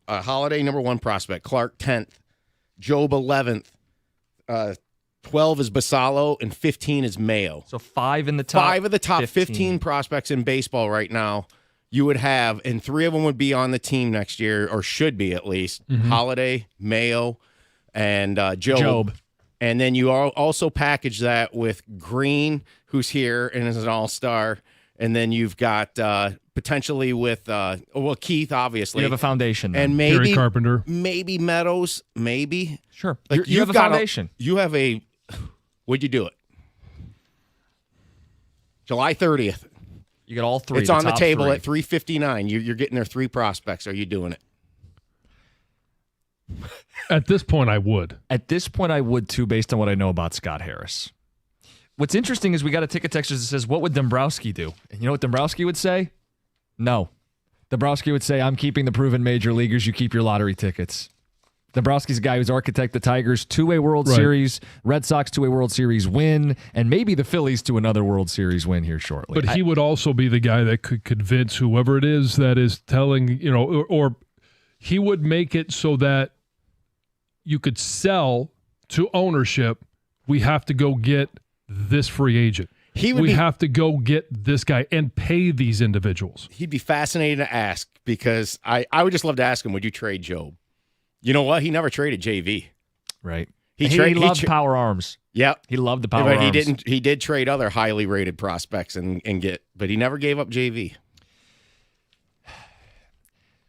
Holiday, number 1 prospect. Clark, 10th. Job, 11th. 12 is Basalo, and 15 is Mayo. So 5 in the top. 5 of the top 15 prospects in baseball right now you would have, and 3 of them would be on the team next year, or should be at least. Mm-hmm. Holiday, Mayo, and Job. And then you also package that with Green, who's here and is an all-star. And then you've got potentially with, Keith, obviously. You have a foundation. Then. And maybe Gary Carpenter. Maybe Meadows, maybe. Sure. Like you have a foundation. What'd you do it? July 30th. You get all 3. It's on the table 3. at 3:59. You're getting their 3 prospects. Are you doing it? At this point, I would. At this point, I would too, based on what I know about Scott Harris. What's interesting is we got a ticket texter that says, what would Dombrowski do? And you know what Dombrowski would say? No. Dombrowski would say, I'm keeping the proven major leaguers. You keep your lottery tickets. Dombrowski's a guy who's architect the Tigers' 2-way World Series, Red Sox 2-way World Series win, and maybe the Phillies to another World Series win here shortly. But he would also be the guy that could convince whoever it is that is telling, or he would make it so that you could sell to ownership, we have to go get this free agent. We have to go get this guy and pay these individuals. He'd be fascinating to ask, because I would just love to ask him, would you trade Job? You know what? He never traded JV. Right. He loved power arms. Yep. He loved the power but arms. He did trade other highly rated prospects but he never gave up JV.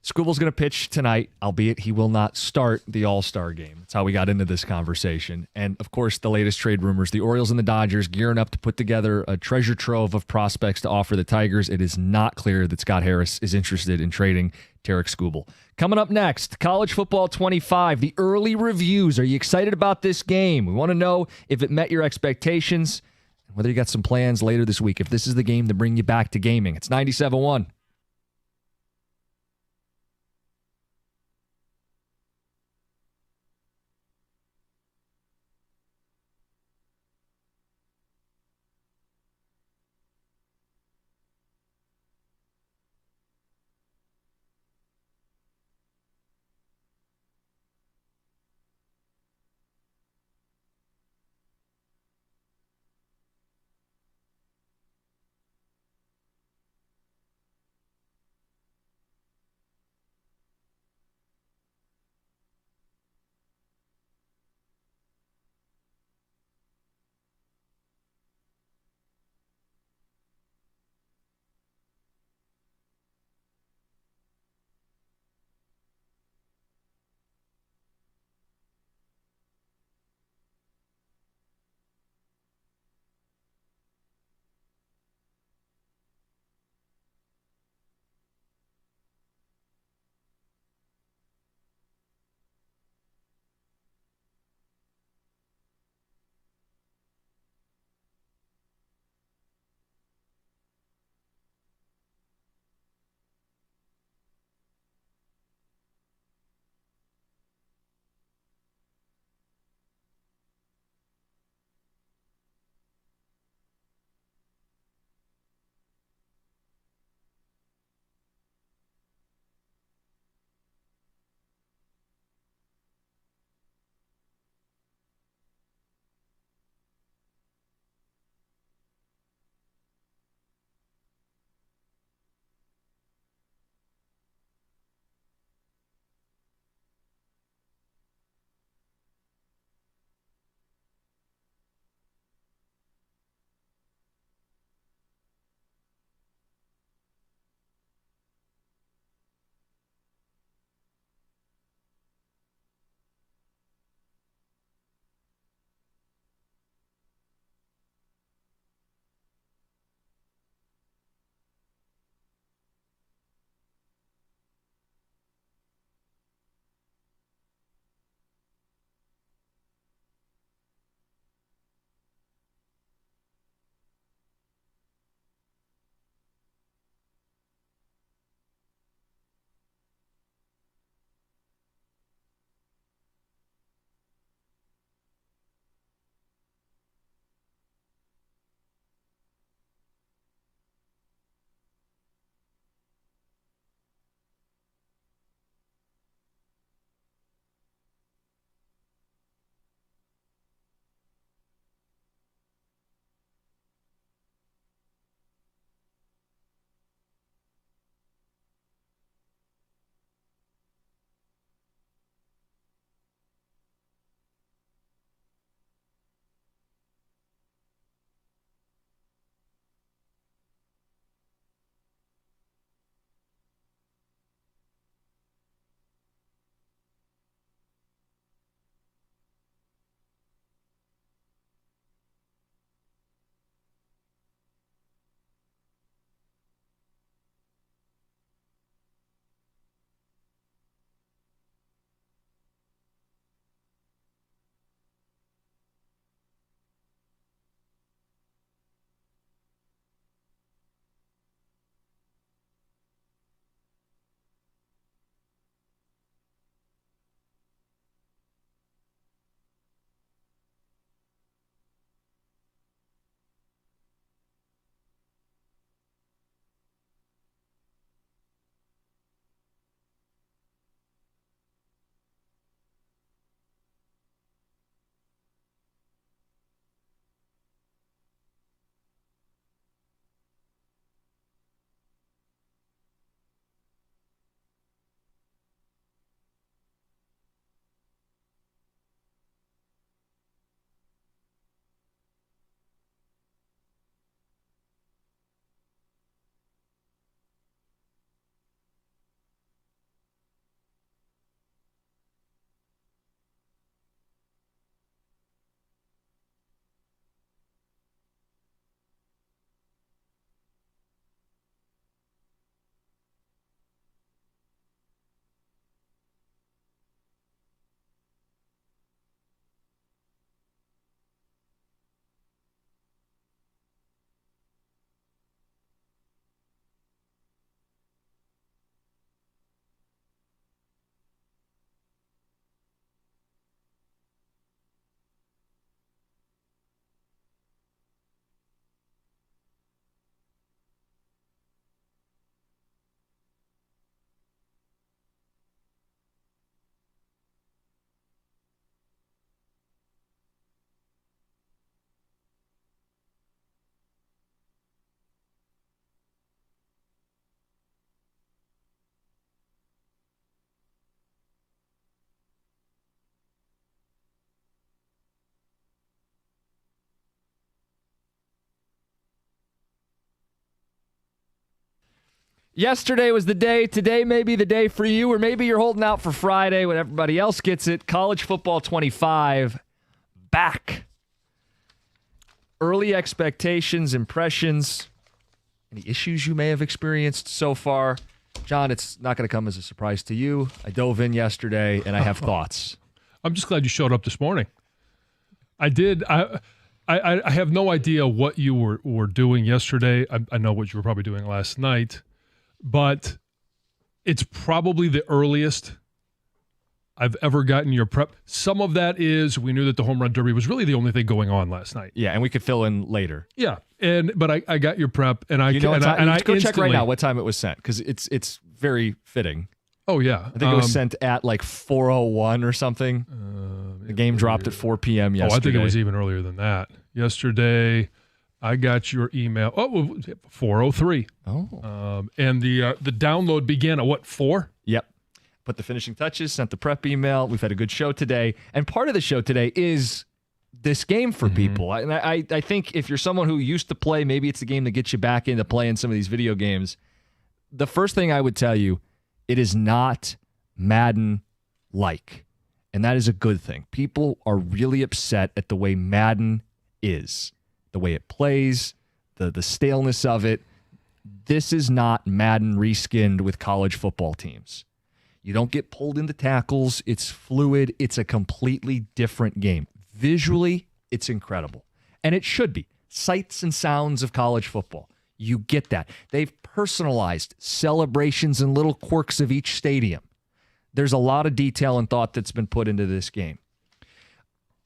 Skubal's going to pitch tonight, albeit he will not start the All-Star game. That's how we got into this conversation. And, of course, the latest trade rumors, the Orioles and the Dodgers gearing up to put together a treasure trove of prospects to offer the Tigers. It is not clear that Scott Harris is interested in trading Tarik Skubal. Coming up next, College Football 25, the early reviews. Are you excited about this game? We want to know if it met your expectations, and whether you got some plans later this week, if this is the game to bring you back to gaming. It's 97-1. Yesterday was the day. Today may be the day for you, or maybe you're holding out for Friday when everybody else gets it. College Football 25 back. Early expectations, impressions, any issues you may have experienced so far. John, it's not going to come as a surprise to you. I dove in yesterday, and I have thoughts. I'm just glad you showed up this morning. I did. I have no idea what you were doing yesterday. I know what you were probably doing last night, but it's probably the earliest I've ever gotten your prep. Some of that is we knew that the Home Run Derby was really the only thing going on last night. Yeah, and we could fill in later. Yeah, but I got your prep, and I go check right now what time it was sent, because it's very fitting. Oh yeah, I think it was sent at like 4:01 or something. The game dropped at 4 p.m. yesterday. Oh, I think it was even earlier than that. Yesterday, I got your email. 4:03. And the download began at what, 4? Yep. Put the finishing touches, sent the prep email. We've had a good show today. And part of the show today is this game for people. And I think if you're someone who used to play, maybe it's the game that gets you back into playing some of these video games. The first thing I would tell you, it is not Madden-like. And that is a good thing. People are really upset at the way Madden is, the way it plays, the staleness of it. This is not Madden reskinned with college football teams. You don't get pulled into tackles. It's fluid. It's a completely different game. Visually, it's incredible. And it should be. Sights and sounds of college football. You get that. They've personalized celebrations and little quirks of each stadium. There's a lot of detail and thought that's been put into this game.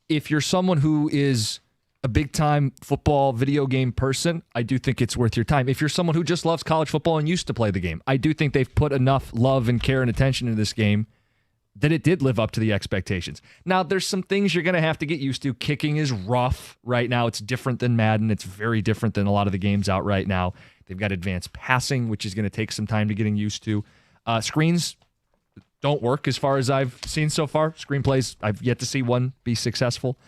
If you're someone who is a big-time football video game person, I do think it's worth your time. If you're someone who just loves college football and used to play the game, I do think they've put enough love and care and attention into this game that it did live up to the expectations. Now, there's some things you're going to have to get used to. Kicking is rough right now. It's different than Madden. It's very different than a lot of the games out right now. They've got advanced passing, which is going to take some time to getting used to. Screens don't work as far as I've seen so far. Screenplays, I've yet to see one be successful.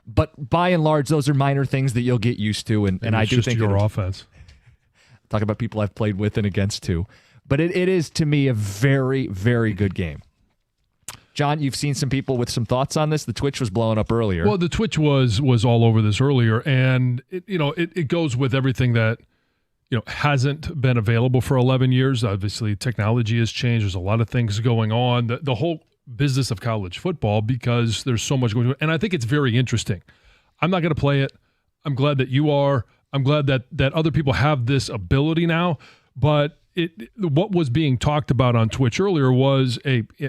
But by and large, those are minor things that you'll get used to. And I do think your offense. Talk about people I've played with and against too. But it is, to me, a very, very good game. John, you've seen some people with some thoughts on this. The Twitch was blowing up earlier. Well, the Twitch was all over this earlier. And, it goes with everything that, hasn't been available for 11 years. Obviously, technology has changed. There's a lot of things going on. The whole business of college football, because there's so much going on. And I think it's very interesting. I'm not going to play it. I'm glad that you are. I'm glad that other people have this ability now. But what was being talked about on Twitch earlier was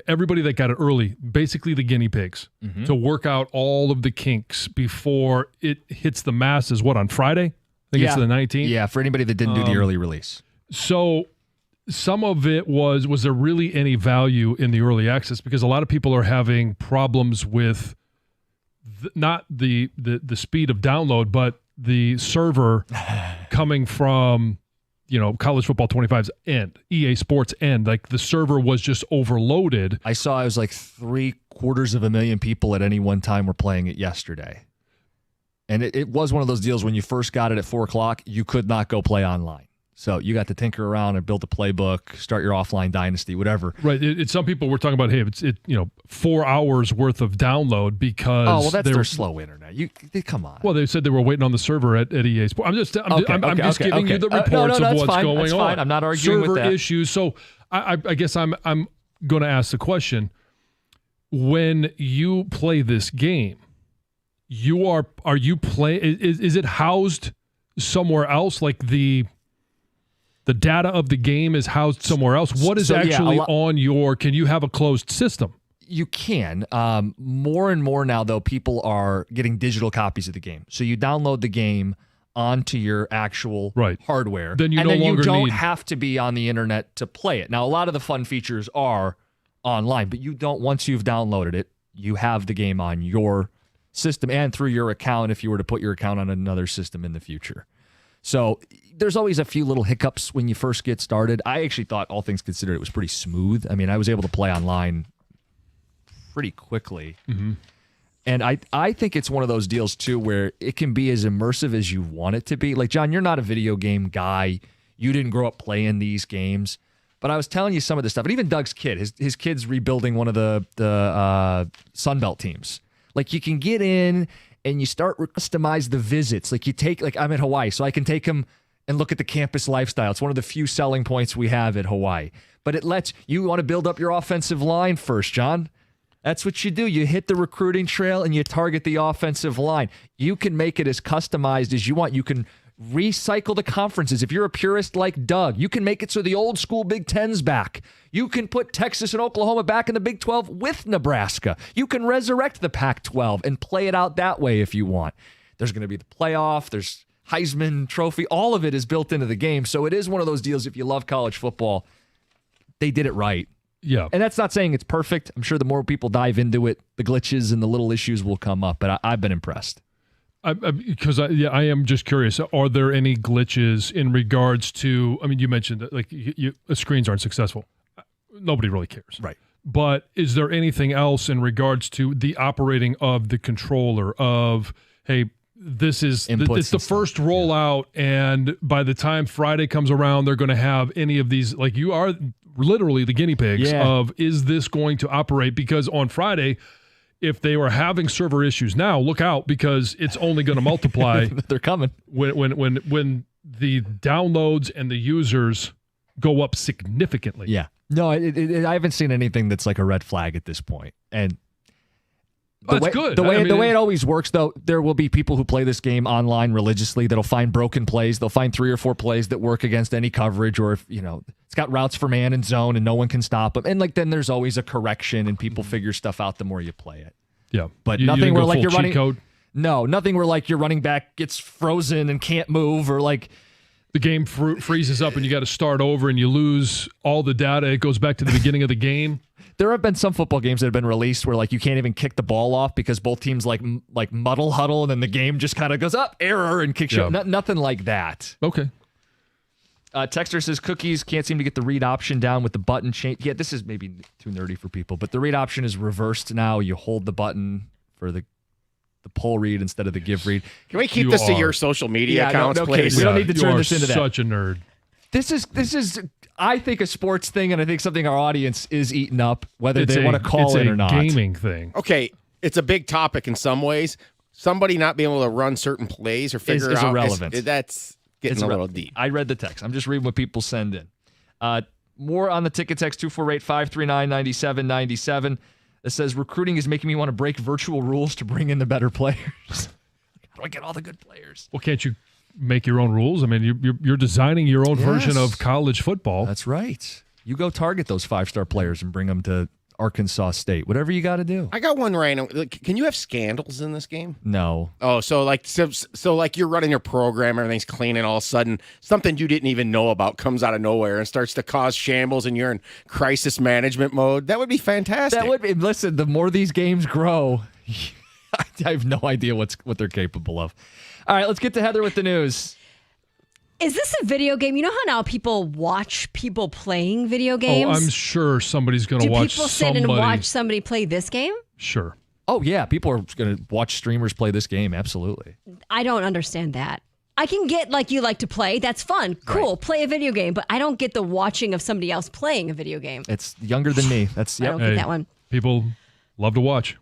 everybody that got it early, basically the guinea pigs, to work out all of the kinks before it hits the masses. What, on Friday? I think it's the 19th. Yeah, for anybody that didn't do the early release. So some of it was there really any value in the early access? Because a lot of people are having problems with not the speed of download, but the server coming from College Football 25's end, EA Sports end. Like, the server was just overloaded. I saw it was like 750,000 people at any one time were playing it yesterday. And it was one of those deals when you first got it at 4 o'clock, you could not go play online. So you got to tinker around and build a playbook, start your offline dynasty, whatever. Right. Some people were talking about, hey, it's 4 hours worth of download because that's their slow internet. Come on. Well, they said they were waiting on the server at EA Sports. I'm just giving you the reports of what's going on. Fine. I'm not arguing server with that. Issues. So I guess I'm going to ask the question: when you play this game, are you playing? Is it housed somewhere else? Like the data of the game is housed somewhere else. What is actually on your? Can you have a closed system? You can. More and more now, though, people are getting digital copies of the game. So you download the game onto your actual hardware. Then you don't have to be on the internet to play it. Now, a lot of the fun features are online, but you don't. Once you've downloaded it, you have the game on your system and through your account if you were to put your account on another system in the future. So there's always a few little hiccups when you first get started. I actually thought, all things considered, it was pretty smooth. I mean, I was able to play online pretty quickly. Mm-hmm. And I think it's one of those deals, too, where it can be as immersive as you want it to be. Like, John, you're not a video game guy. You didn't grow up playing these games. But I was telling you some of this stuff, and even Doug's kid, his kid's rebuilding one of the Sunbelt teams. Like, you can get in and you start customize the visits. Like, I'm in Hawaii, so I can take him and look at the campus lifestyle. It's one of the few selling points we have at Hawaii. But it lets you want to build up your offensive line first, John. That's what you do. You hit the recruiting trail and you target the offensive line. You can make it as customized as you want. You can recycle the conferences. If you're a purist like Doug, you can make it so the old school Big Ten's back. You can put Texas and Oklahoma back in the Big 12 with Nebraska. You can resurrect the Pac-12 and play it out that way if you want. There's going to be the playoff. There's Heisman Trophy. All of it is built into the game. So it is one of those deals, if you love college football, they did it right. Yeah. And that's not saying it's perfect. I'm sure the more people dive into it, the glitches and the little issues will come up. But I've been impressed. Because I am just curious. Are there any glitches in regards to? I mean, you mentioned that like screens aren't successful. Nobody really cares, right? But is there anything else in regards to the operating of the controller? Of hey, this is it's the first rollout, and by the time Friday comes around, they're going to have any of these. Like, you are literally the guinea pigs of, is this going to operate? Because on Friday, if they were having server issues now, look out, because it's only going to multiply. They're coming. When the downloads and the users go up significantly. Yeah. No, I haven't seen anything that's like a red flag at this point. And that's good. The way it always works, though, there will be people who play this game online religiously that'll find broken plays. They'll find 3 or 4 plays that work against any coverage, or if, it's got routes for man and zone and no one can stop them. And then there's always a correction and people figure stuff out the more you play it. Yeah. But nothing where like you're running code. No, nothing where like your running back gets frozen and can't move, or like the game freezes up and you got to start over and you lose all the data. It goes back to the beginning of the game. There have been some football games that have been released where like you can't even kick the ball off because both teams like muddle huddle, and then the game just kind of goes up, error, and kicks you up. Nothing like that. Okay. Texter says cookies can't seem to get the read option down with the button change. Yeah, this is maybe too nerdy for people, but the read option is reversed now. You hold the button for the pull read instead of the give read. Can we keep this to your social media accounts, please? We don't need to turn this into that. Such a nerd. This is, I think, a sports thing, and I think something our audience is eating up, whether they want to call it or not. It's a gaming thing. Okay, it's a big topic in some ways. Somebody not being able to run certain plays or figure is out irrelevant. That's getting a little deep. I read the text. I'm just reading what people send in. More on the ticket text 248-539-9797. It says recruiting is making me want to break virtual rules to bring in the better players. How do I get all the good players? Well, can't you make your own rules? I mean, you're designing your own version of college football. That's right. You go target those 5-star players and bring them to Arkansas State. Whatever you got to do. I got one random. Can you have scandals in this game? No. Oh, so like you're running your program, everything's clean, and all of a sudden something you didn't even know about comes out of nowhere and starts to cause shambles, and you're in crisis management mode. That would be fantastic. That would be. Listen, the more these games grow, I have no idea what they're capable of. All right, let's get to Heather with the news. Is this a video game? You know how now people watch people playing video games? Oh, I'm sure somebody's going to watch people sit and watch somebody play this game? Sure. Oh, yeah. People are going to watch streamers play this game. Absolutely. I don't understand that. I can get like you like to play. That's fun. Cool. Right. Play a video game. But I don't get the watching of somebody else playing a video game. It's younger than me. I don't get that one. People love to watch.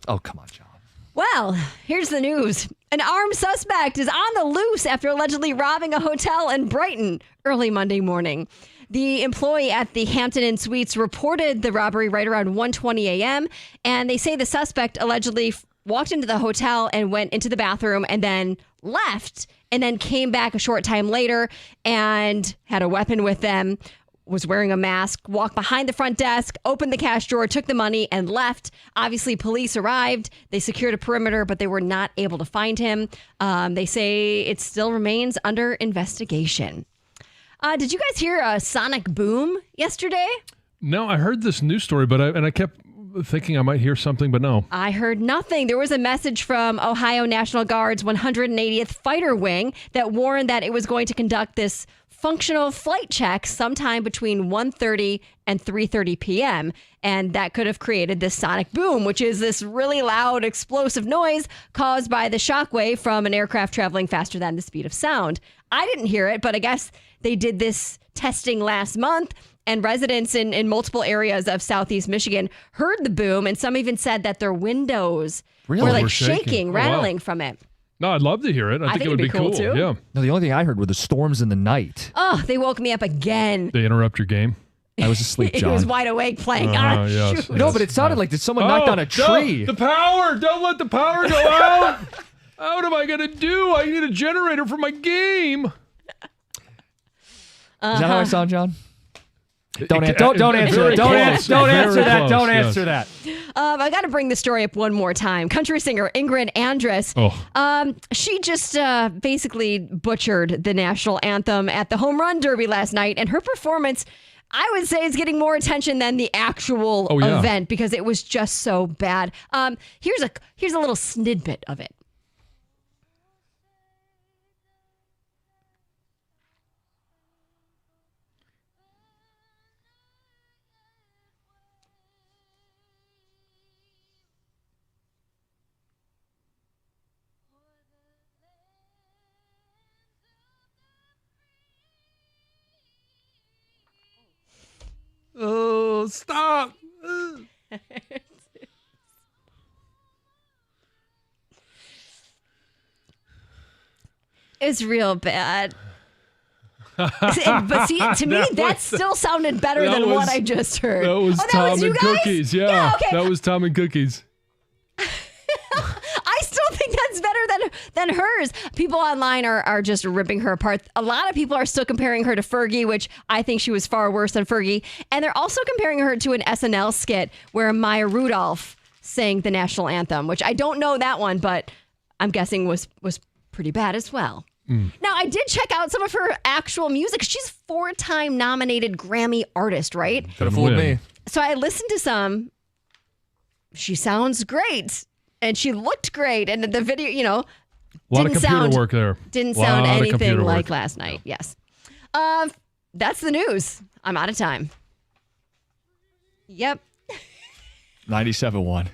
Oh, come on, John. Well, here's the news. An armed suspect is on the loose after allegedly robbing a hotel in Brighton early Monday morning. The employee at the Hampton Inn Suites reported the robbery right around 1:20 a.m., and they say the suspect allegedly walked into the hotel and went into the bathroom and then left, and then came back a short time later and had a weapon with them, was wearing a mask, walked behind the front desk, opened the cash drawer, took the money, and left. Obviously, police arrived. They secured a perimeter, but they were not able to find him. They say it still remains under investigation. Did you guys hear a sonic boom yesterday? No, I heard this news story, but I kept thinking I might hear something, but no. I heard nothing. There was a message from Ohio National Guard's 180th Fighter Wing that warned that it was going to conduct this functional flight check sometime between 1:30 and 3:30 p.m. And that could have created this sonic boom, which is this really loud explosive noise caused by the shockwave from an aircraft traveling faster than the speed of sound. I didn't hear it, but I guess they did this testing last month, and residents in multiple areas of Southeast Michigan heard the boom, and some even said that their windows were like shaking, rattling from it. No, I'd love to hear it. I think it would be cool too. Yeah. No, the only thing I heard were the storms in the night. Oh, they woke me up again. They interrupt your game. I was asleep, John. He was wide awake playing. Yes, No, but it sounded like did someone knock down a tree? The power! Don't let the power go out! What am I going to do? I need a generator for my game. Is that how I sound, John? Don't answer that. Don't answer that. I got to bring the story up one more time. Country singer Ingrid Andress. She just basically butchered the national anthem at the Home Run Derby last night, and her performance, I would say, is getting more attention than the actual event because it was just so bad. Here's a little snippet of it. Oh, stop. It's real bad. But see, to me, that still sounded better than what I just heard. That was Tom and Cookies. Yeah, okay. That was Tom and Cookies. I still think that's better than hers. People online are just ripping her apart. A lot of people are still comparing her to Fergie, which I think she was far worse than Fergie. And they're also comparing her to an SNL skit where Maya Rudolph sang the national anthem, which I don't know that one, but I'm guessing was pretty bad as well. Now, I did check out some of her actual music. She's 4-time nominated Grammy artist, right? Could have fooled me. So I listened to some. She sounds great. And she looked great. And the video, a lot of computer work there. Didn't sound anything like last night. Yes. That's the news. I'm out of time. Yep. 97.1.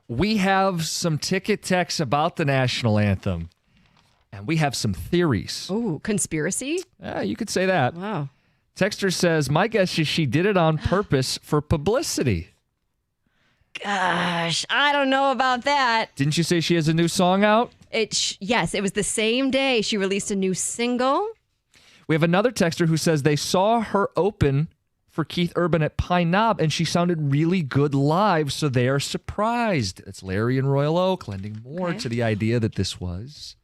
We have some ticket texts about the national anthem, and we have some theories. Ooh, conspiracy? Yeah, you could say that. Wow. Texter says, my guess is she did it on purpose for publicity. Gosh, I don't know about that. Didn't you say she has a new song out? Yes, it was the same day she released a new single. We have another texter who says they saw her open for Keith Urban at Pine Knob, and she sounded really good live, so they are surprised. It's Larry in Royal Oak, lending more to the idea that this was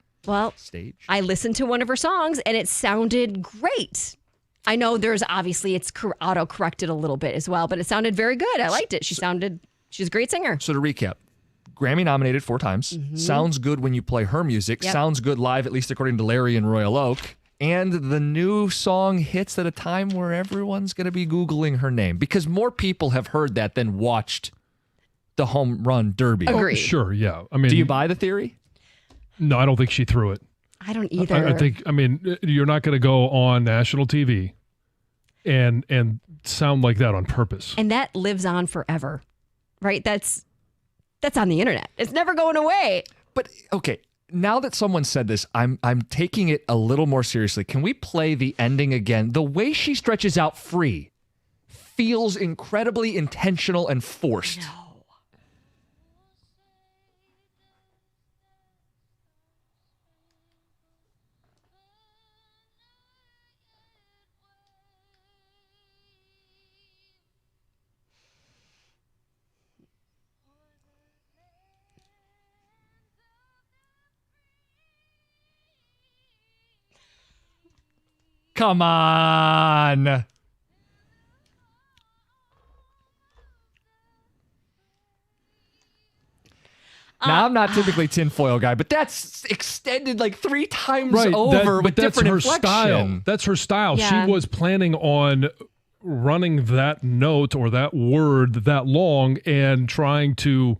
staged. I listened to one of her songs, and it sounded great. I know it's auto-corrected a little bit as well, but it sounded very good. I liked it. She's a great singer. So to recap, Grammy nominated 4 times. Sounds good when you play her music. Yep. Sounds good live, at least according to Larry in Royal Oak. And the new song hits at a time where everyone's going to be Googling her name because more people have heard that than watched the Home Run Derby. Agreed. Sure, yeah. I mean, do you buy the theory? No, I don't think she threw it. I don't either. I think, you're not going to go on national TV and sound like that on purpose. And that lives on forever, right? That's on the internet. It's never going away. But, okay. Now that someone said this, I'm taking it a little more seriously. Can we play the ending again? The way she stretches out free feels incredibly intentional and forced. No. Come on. Now, I'm not typically tinfoil guy, but that's extended like 3 times over with different inflection. Style. That's her style. Yeah. She was planning on running that note or that word that long and trying to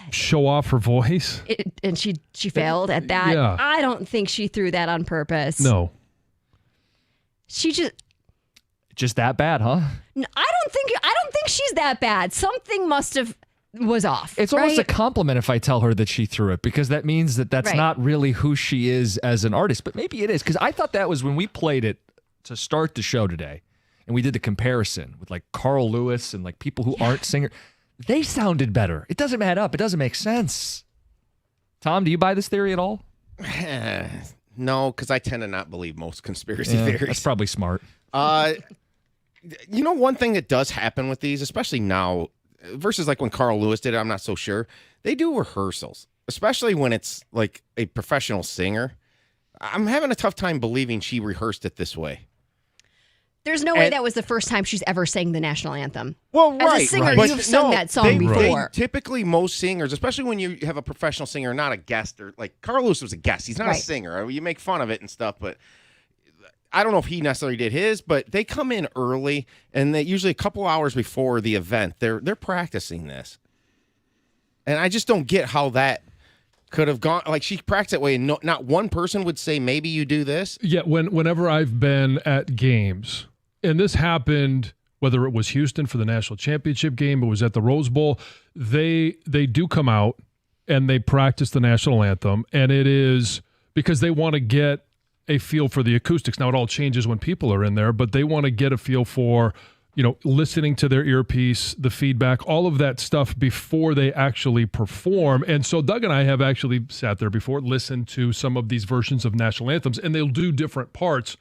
show off her voice. And she failed at that. Yeah. I don't think she threw that on purpose. No. She just that bad, huh? I don't think she's that bad. Something was off. It's almost a compliment if I tell her that she threw it, because that means that's not really who she is as an artist. But maybe it is, because I thought that was when we played it to start the show today, and we did the comparison with like Carl Lewis and like people who aren't singers. They sounded better. It doesn't add up. It doesn't make sense. Tom, do you buy this theory at all? No, because I tend to not believe most conspiracy theories. That's probably smart. One thing that does happen with these, especially now, versus like when Carl Lewis did it, I'm not so sure. They do rehearsals, especially when it's like a professional singer. I'm having a tough time believing she rehearsed it this way. There's no way that was the first time she's ever sang the national anthem. Well, As a singer, you've sung that song before. Typically, most singers, especially when you have a professional singer, not a guest, or like Carl Lewis was a guest. He's not a singer. You make fun of it and stuff, but I don't know if he necessarily did his, but they come in early, and they usually a couple hours before the event, they're practicing this. And I just don't get how that could have gone. Like, she practiced that way, and not one person would say, maybe you do this. Yeah, whenever I've been at games, and this happened, whether it was Houston for the national championship game, it was at the Rose Bowl, they do come out and they practice the national anthem, and it is because they want to get a feel for the acoustics. Now, it all changes when people are in there, but they want to get a feel for, listening to their earpiece, the feedback, all of that stuff before they actually perform. And so Doug and I have actually sat there before, listened to some of these versions of national anthems, and they'll do different parts,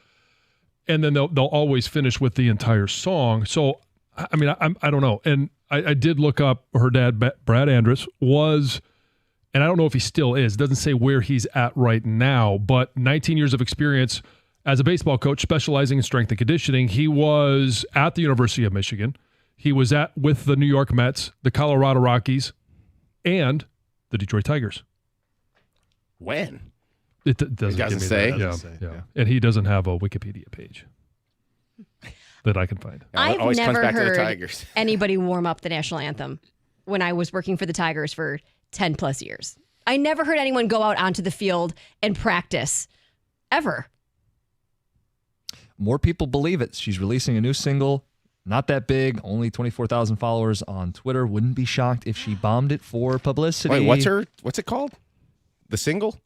and then they'll always finish with the entire song. So, I mean, I don't know. And I did look up her dad, Brad Andrus, was, and I don't know if he still is, doesn't say where he's at right now, but 19 years of experience as a baseball coach specializing in strength and conditioning. He was at the University of Michigan. He was with the New York Mets, the Colorado Rockies, and the Detroit Tigers. When? It doesn't say. Yeah. And he doesn't have a Wikipedia page that I can find. I've never heard anybody warm up the national anthem when I was working for the Tigers for 10 plus years. I never heard anyone go out onto the field and practice, ever. More people believe it. She's releasing a new single Not that big, only 24,000 followers on Twitter. Wouldn't be shocked if she bombed it for publicity. Wait, what's it called? The single?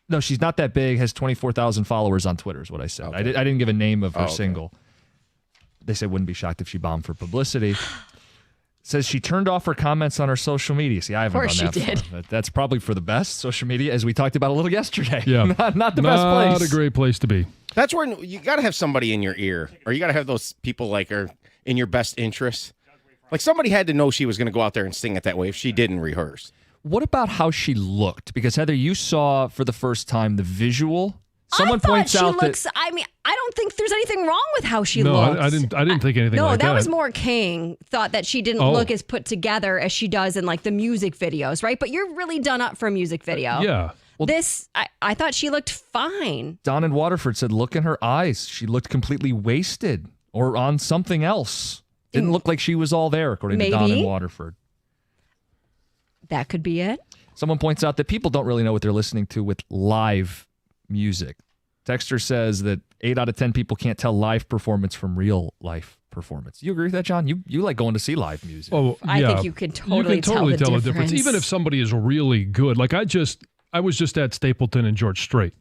No, she's not that big, has 24,000 followers on Twitter is what I said. Okay. I didn't give a name of her single. They said wouldn't be shocked if she bombed for publicity. Says she turned off her comments on her social media. See, I haven't done that. Of course she did. That's probably for the best. Social media, as we talked about a little yesterday. Yeah. not the best place. Not a great place to be. That's where you got to have somebody in your ear, or you got to have those people like are in your best interest. Like somebody had to know she was going to go out there and sing it that way if she didn't rehearse. What about how she looked? Because Heather, you saw for the first time the visual. Someone points out that I mean, I don't think there's anything wrong with how she looks. No, I didn't think anything like that. No, that was more King thought that she didn't look as put together as she does in like the music videos, right? But you're really done up for a music video. Yeah. Well, I thought she looked fine. Don in Waterford said, look in her eyes. She looked completely wasted or on something else. Didn't look like she was all there, according to Don in Waterford. That could be it. Someone points out that people don't really know what they're listening to with live music. Texter says that 8 out of 10 people can't tell live performance from real life performance. You agree with that, John? You like going to see live music. Oh, yeah. I think you can totally tell the difference. Even if somebody is really good. Like I was just at Stapleton and George Strait.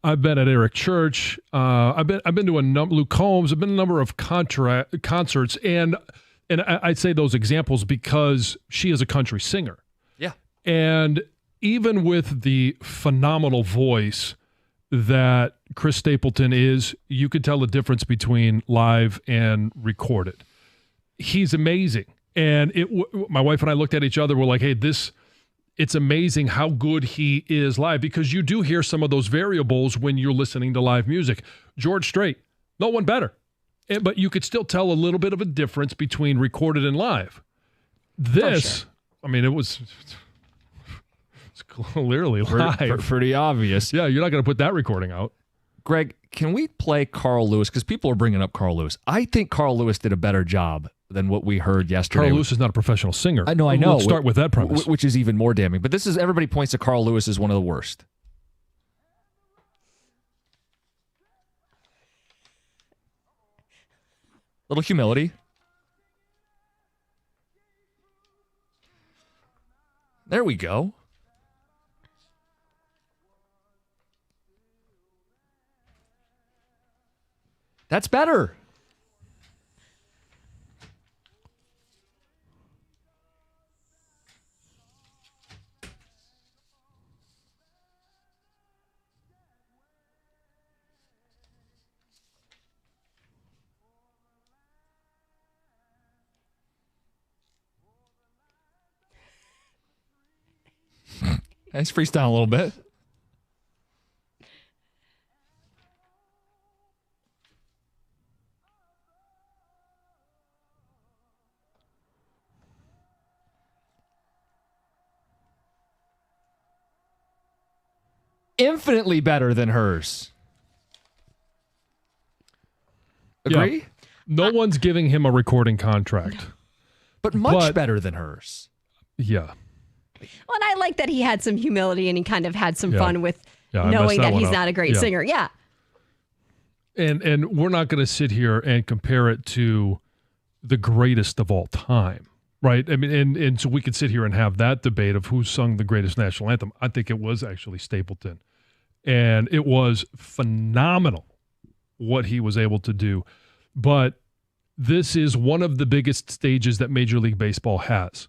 I've been at Eric Church. I've been to Luke Combs. I've been to a number of concerts, and I'd say those examples because she is a country singer. Yeah. And even with the phenomenal voice that Chris Stapleton is, you could tell the difference between live and recorded. He's amazing. And my wife and I looked at each other. We're like, hey, it's amazing how good he is live, because you do hear some of those variables when you're listening to live music. George Strait, no one better. But you could still tell a little bit of a difference between recorded and live. This, I mean, it's clearly live. Pretty obvious. Yeah, you're not going to put that recording out. Greg, can we play Carl Lewis? Because people are bringing up Carl Lewis. I think Carl Lewis did a better job than what we heard yesterday. Carl Lewis is not a professional singer. I know. Let's start with that premise. Which is even more damning. But everybody points to Carl Lewis as one of the worst. Little humility. There we go. That's better. Nice freestyle a little bit. Infinitely better than hers. Agree? Yeah. No one's giving him a recording contract. But much better than hers. Yeah. Well, and I like that he had some humility and he kind of had some fun with knowing that he's not a great singer. Yeah. And we're not going to sit here and compare it to the greatest of all time, right? I mean, and so we could sit here and have that debate of who sung the greatest national anthem. I think it was actually Stapleton. And it was phenomenal what he was able to do. But this is one of the biggest stages that Major League Baseball has.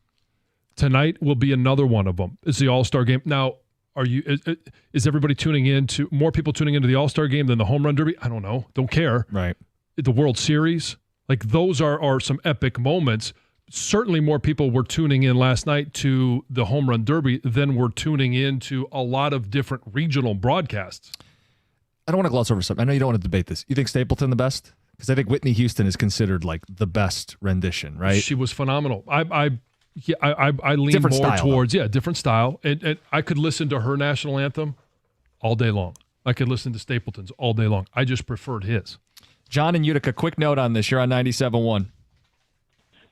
Tonight will be another one of them. It's the All-Star game. Now, is everybody tuning in to more people tuning into the All-Star game than the Home Run Derby? I don't know. Don't care. Right. The World Series, like those are some epic moments. Certainly more people were tuning in last night to the Home Run Derby than were tuning in to a lot of different regional broadcasts. I don't want to gloss over something. I know you don't want to debate this. You think Stapleton the best? Because I think Whitney Houston is considered like the best rendition, right? She was phenomenal. I lean different more style, towards different style, and I could listen to her national anthem all day long. I could listen to Stapleton's all day long. I just preferred his. John and Utica, quick note on this. You're on 97.1.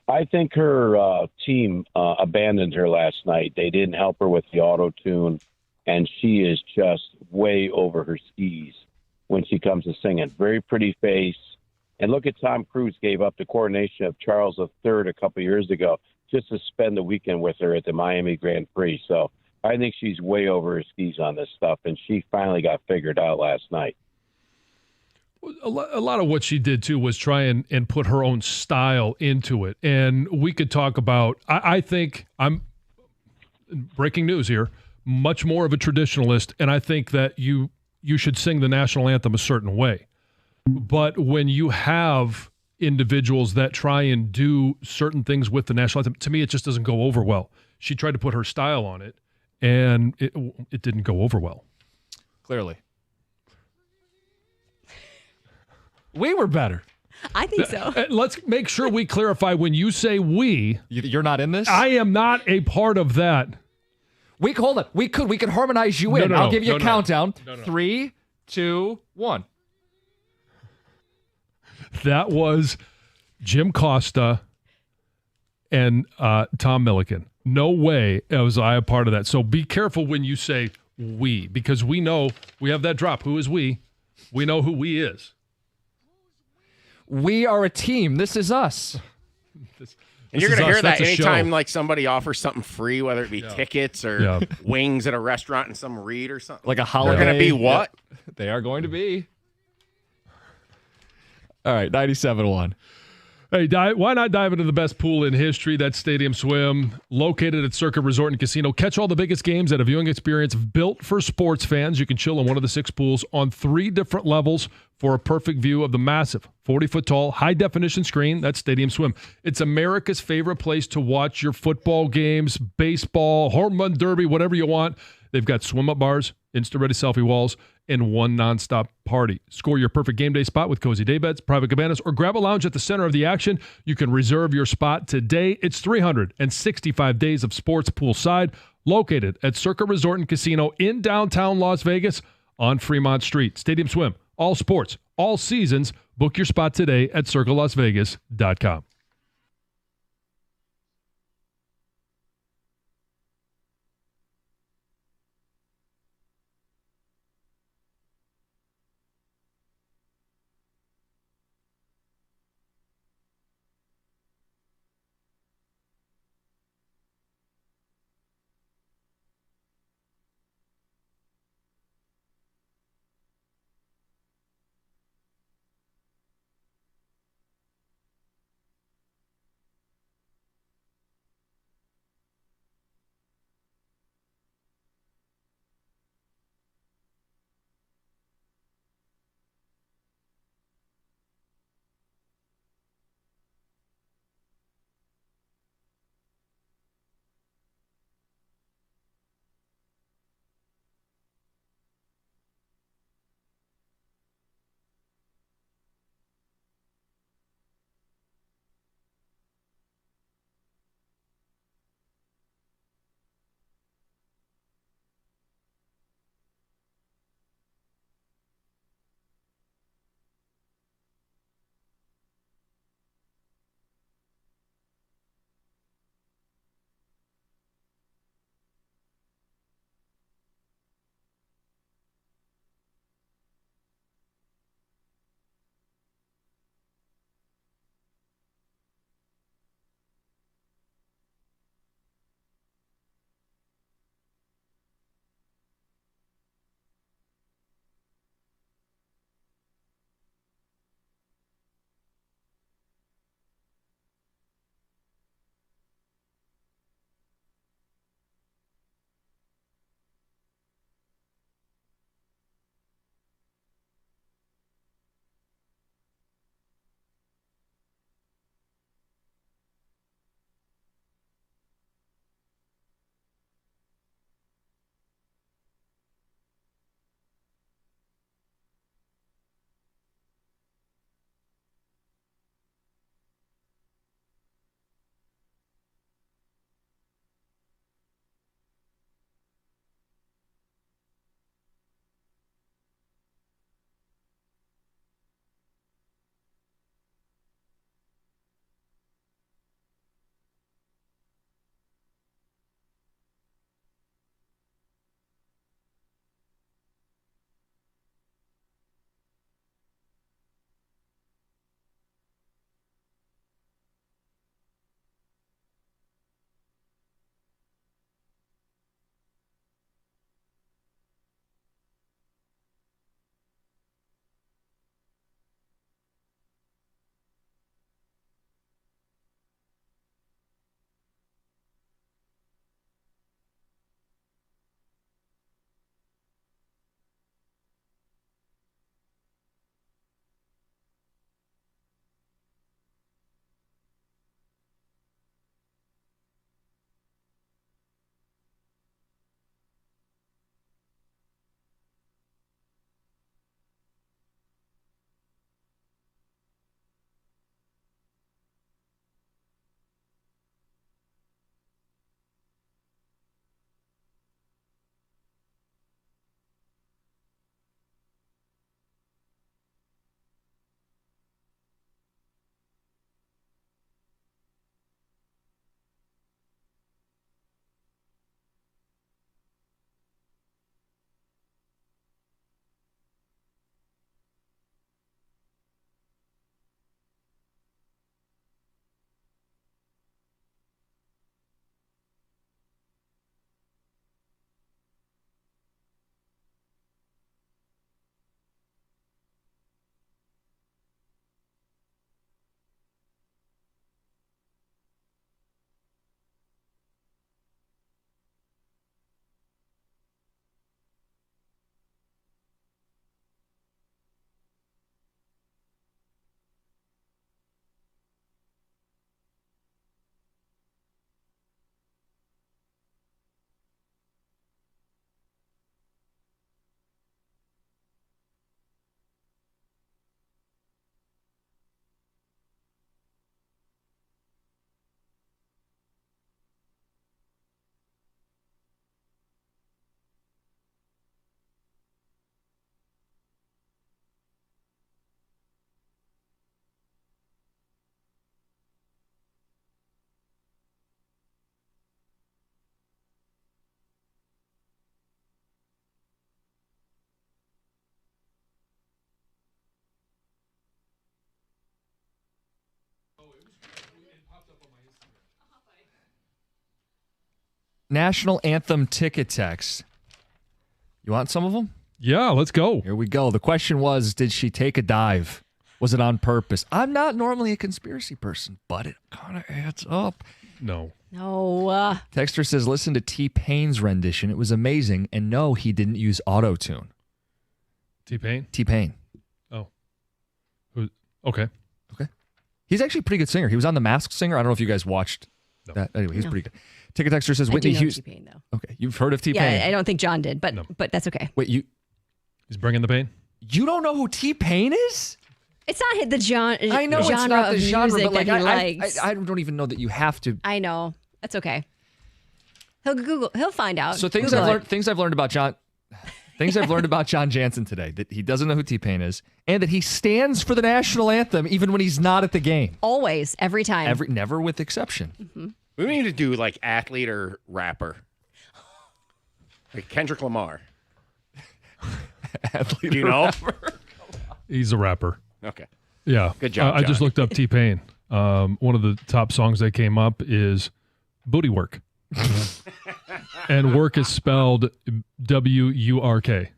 I think her team abandoned her last night. They didn't help her with the auto-tune, and she is just way over her skis when she comes to singing. Very pretty face, And look at Tom Cruise gave up the coronation of Charles III a couple years ago just to spend the weekend with her at the Miami Grand Prix. So I think she's way over her skis on this stuff, and she finally got figured out last night. A lot of what she did, too, was try and put her own style into it. And we could talk about, I think, I'm breaking news here, much more of a traditionalist, and I think that you should sing the national anthem a certain way. But when you have individuals that try and do certain things with the national anthem, to me, it just doesn't go over well. She tried to put her style on it, and it didn't go over well. Clearly. We were better. I think so. Let's make sure we clarify when you say we. You're not in this? I am not a part of that. Hold on. We could harmonize you in. No, I'll give you a no. countdown. No. 3, 2, 1. That was Jim Costa and Tom Milliken. No way was I a part of that. So be careful when you say we, because we know we have that drop. Who is we? We know who we is. We are a team. This is us. And you're going to hear that That's a anytime show. like somebody offers something free, whether it be tickets or wings at a restaurant in some read or something. Like a holiday. They're going to be what? Yeah, they are going to be. All right, 97-1. Hey, why not dive into the best pool in history? That's Stadium Swim, located at Circa Resort and Casino. Catch all the biggest games at a viewing experience built for sports fans. You can chill in one of the 6 pools on 3 different levels for a perfect view of the massive 40-foot-tall, high-definition screen. That's Stadium Swim. It's America's favorite place to watch your football games, baseball, home run derby, whatever you want. They've got swim-up bars, Insta-ready selfie walls, and one nonstop party. Score your perfect game day spot with cozy daybeds, private cabanas, or grab a lounge at the center of the action. You can reserve your spot today. It's 365 days of sports poolside, located at Circa Resort and Casino in downtown Las Vegas on Fremont Street. Stadium Swim, all sports, all seasons. Book your spot today at circalasvegas.com. National Anthem ticket text. You want some of them? Yeah, let's go. Here we go. The question was, did she take a dive? Was it on purpose? I'm not normally a conspiracy person, but it kind of adds up. No. Texter says, listen to T-Pain's rendition. It was amazing. And no, he didn't use auto-tune. T-Pain? T-Pain. Oh. Okay. He's actually a pretty good singer. He was on The Masked Singer. I don't know if you guys watched that. Anyway, he's pretty good. Ticket texter says Whitney Houston. T-Pain, though. Okay, you've heard of T-Pain. Yeah, I don't think John did, but that's okay. Wait, He's bringing the pain? You don't know who T-Pain is? It's not the genre. I know genre it's not the of genre, music but like that he likes. I don't even know that you have to. I know. That's okay. He'll find out. So things I've learned about John Jansen today, that he doesn't know who T-Pain is, and that he stands for the national anthem even when he's not at the game. Always, every time. Never with exception. Mm-hmm. We need to do like athlete or rapper. Like Kendrick Lamar. Athlete do you know? He's a rapper. Okay. Yeah. Good job, I just looked up T-Pain. One of the top songs that came up is Booty Work. And work is spelled W-U-R-K.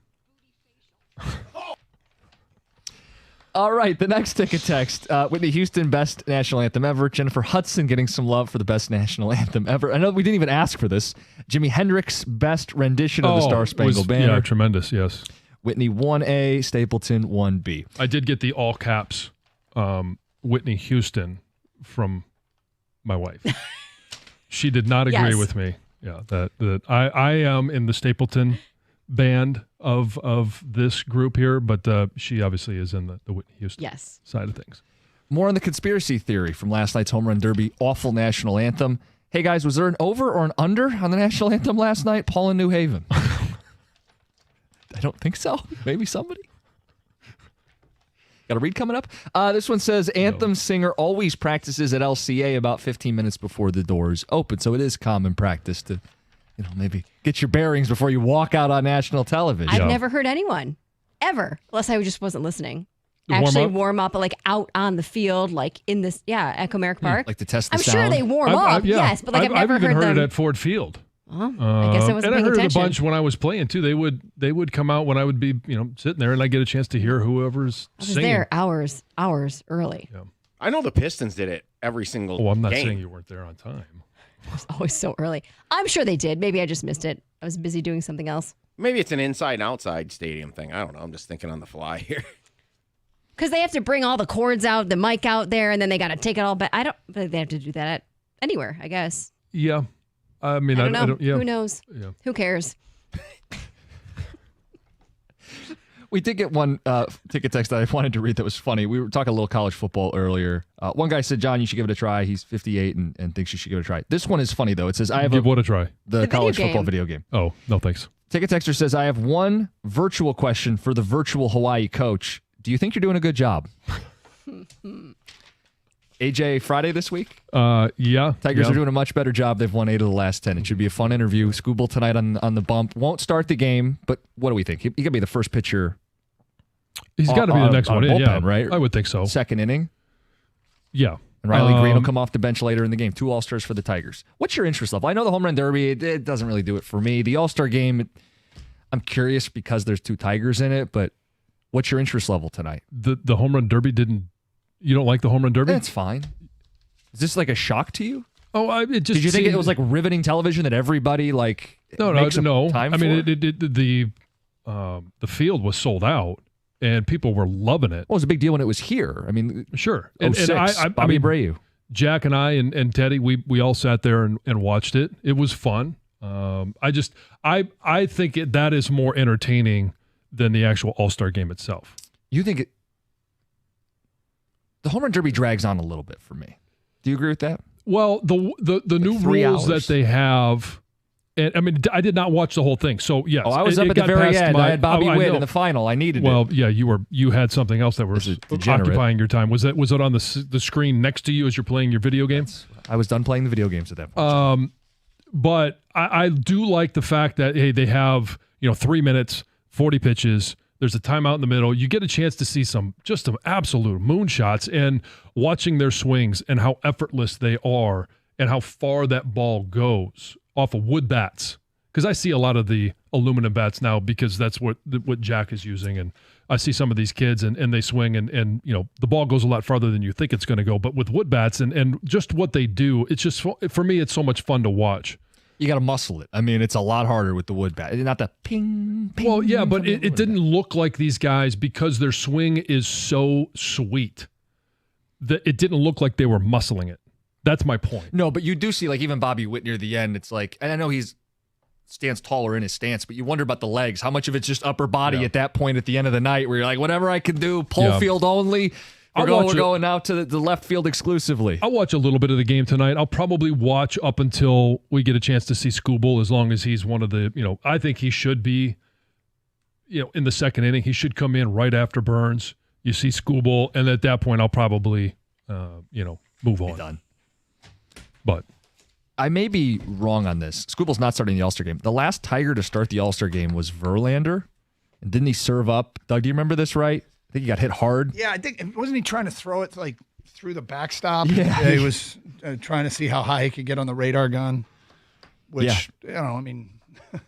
All right, the next ticket text. Whitney Houston, best national anthem ever. Jennifer Hudson getting some love for the best national anthem ever. I know we didn't even ask for this. Jimi Hendrix, best rendition of the Star Spangled Banner. Yeah, tremendous, yes. Whitney 1A, Stapleton 1B. I did get the all caps Whitney Houston from my wife. She did not agree with me. Yeah, that I am in the Stapleton band of this group here, but she obviously is in the Whitney Houston side of things. More on the conspiracy theory from last night's Home Run Derby, awful national anthem. Hey guys, was there an over or an under on the national anthem last night? Paul in New Haven. I don't think so. Maybe somebody. Got a read coming up? This one says, Anthem singer always practices at LCA about 15 minutes before the doors open. So it is common practice to, maybe get your bearings before you walk out on national television. I've never heard anyone, ever, unless I just wasn't listening. Warm up like out on the field, like in this, at Comerica Park. Like to test the I'm sound. sure they warm up, yes, but like I've never even heard it them. at Ford Field. Well, I guess I wasn't paying attention. And I heard attention. it a bunch when I was playing too. They would come out when I would be sitting there, and I get a chance to hear whoever's I was singing. there hours early. Yeah. I know the Pistons did it every single game. I'm not saying you weren't there on time. It was always so early. I'm sure they did. Maybe I just missed it. I was busy doing something else. Maybe it's an inside and outside stadium thing. I don't know. I'm just thinking on the fly here. Because they have to bring all the cords out, the mic out there, and then they got to take it all back. I don't think they have to do that anywhere, I guess. Yeah. I mean, I don't know. I don't, yeah. Who knows? Yeah. Who cares? We did get one ticket text that I wanted to read that was funny. We were talking a little college football earlier. One guy said, John, you should give it a try. He's 58 and thinks you should give it a try. This one is funny, though. It says, Give what a try? The college football video game. Oh, no thanks. Ticket texter says, I have one virtual question for the virtual Hawaii coach. Do you think you're doing a good job? AJ, Friday this week? Yeah. Tigers are doing a much better job. They've won 8 of the last 10. It should be a fun interview. Skubal tonight on the bump. Won't start the game, but what do we think? He could be the first pitcher. He's got to be the next one in, bullpen, right? I would think so. Second inning. Yeah. And Riley Green will come off the bench later in the game. 2 All-Stars for the Tigers. What's your interest level? I know the Home Run Derby, it doesn't really do it for me. The All-Star game, I'm curious because there's 2 Tigers in it, but what's your interest level tonight? The Home Run Derby you don't like the Home Run Derby? That's fine. Is this like a shock to you? Oh, did you think it was like riveting television that everybody like makes no. time I mean, for? The field was sold out and people were loving it. Well, it was a big deal when it was here. I mean, sure. And Bobby Abreu. Jack and I and Teddy, we all sat there and watched it. It was fun. I think that is more entertaining than the actual All-Star game itself. You think the Home Run Derby drags on a little bit for me. Do you agree with that? Well, the new rules that they have, and I mean, I did not watch the whole thing, so yes. I was up at the very end. I had Bobby Witt in the final. I needed it. Well, yeah, you had something else that was occupying your time. Was it on the screen next to you as you're playing your video game? I was done playing the video games at that point. But I do like the fact that they have 3 minutes, 40 pitches. There's a timeout in the middle. You get a chance to see some absolute moonshots and watching their swings and how effortless they are and how far that ball goes. off of wood bats. Because I see a lot of the aluminum bats now because that's what Jack is using. And I see some of these kids and they swing and the ball goes a lot farther than you think it's going to go. But with wood bats and just what they do, it's just, for me, it's so much fun to watch. You got to muscle it. I mean, it's a lot harder with the wood bat. Not the ping, ping. Well, yeah, but it didn't look like these guys, because their swing is so sweet, that it didn't look like they were muscling it. That's my point. No, but you do see, like, even Bobby Witt near the end, it's like, and I know he's stands taller in his stance, but you wonder about the legs. How much of it's just upper body at that point at the end of the night where you're like, whatever I can do, pull field only. We're going out to the left field exclusively. I'll watch a little bit of the game tonight. I'll probably watch up until we get a chance to see Skubal, as long as he's one of the, I think he should be, in the second inning. He should come in right after Burns. You see Skubal, and at that point, I'll probably, move on. Done. But I may be wrong on this. Skubal's not starting the All-Star game. The last Tiger to start the All-Star game was Verlander. And didn't he serve up? Doug, do you remember this right? I think he got hit hard. Yeah, I think, wasn't he trying to throw it like through the backstop? Yeah. He was trying to see how high he could get on the radar gun, which,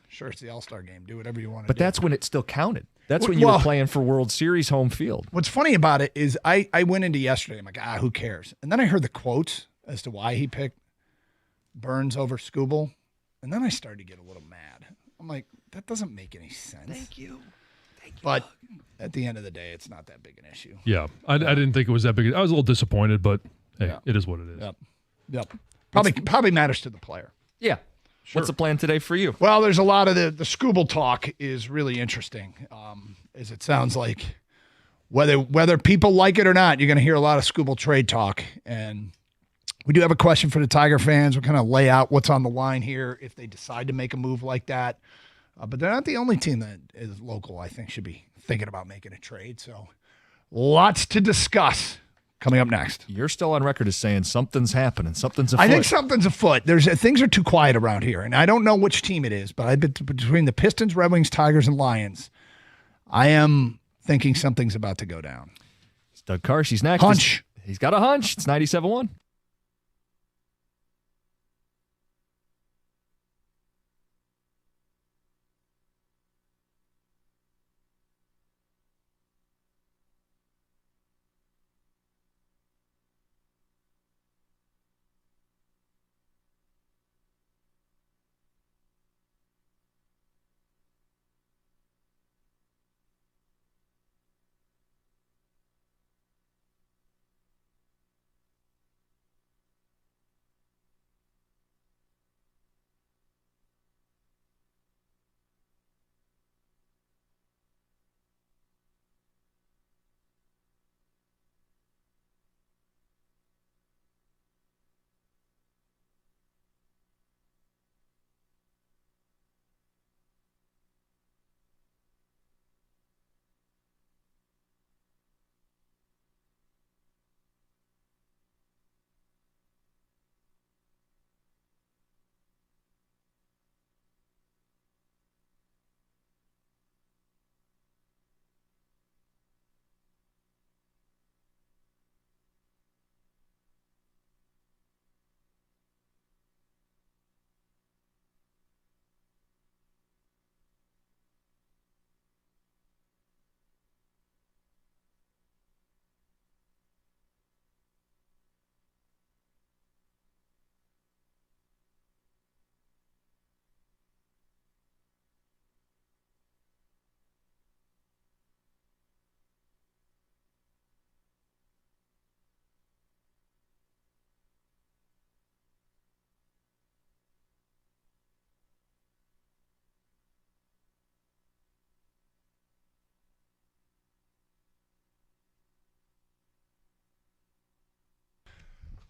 sure, it's the All-Star game. Do whatever you want to do. But that's when it still counted. That's when you were playing for World Series home field. What's funny about it is I went into yesterday, I'm like, who cares? And then I heard the quotes as to why he picked Burns over Skubal, and then I started to get a little mad. I'm like, that doesn't make any sense. Thank you. But at the end of the day, it's not that big an issue. yeah, I didn't think it was that big. I was a little disappointed, but hey, it is what it is. Yep. Probably matters to the player. Yeah. Sure. What's the plan today for you? Well, there's a lot of the Skubal talk is really interesting, as it sounds like whether people like it or not, you're going to hear a lot of Skubal trade talk. And we do have a question for the Tiger fans. We'll kind of lay out what's on the line here if they decide to make a move like that. But they're not the only team that is local, I think, should be thinking about making a trade. So lots to discuss coming up next. You're still on record as saying something's happening. Something's afoot. I think something's afoot. Things are too quiet around here, and I don't know which team it is, but between the Pistons, Red Wings, Tigers, and Lions, I am thinking something's about to go down. It's Doug Karsh. He's next. Hunch. He's got a hunch. It's 97.1.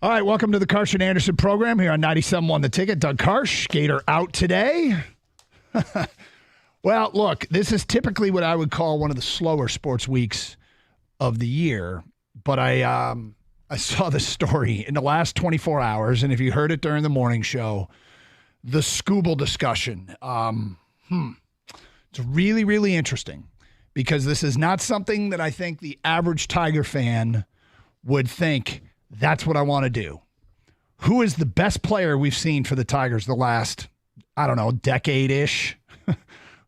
All right, welcome to the Karsh and Anderson program here on 97.1 The Ticket. Doug Karsh, Gator out today. Well, look, this is typically what I would call one of the slower sports weeks of the year, but I saw this story in the last 24 hours, and if you heard it during the morning show, the Skubal discussion. It's really, really interesting because this is not something that I think the average Tiger fan would think, that's what I want to do. Who is the best player we've seen for the Tigers the last I don't know, decade-ish?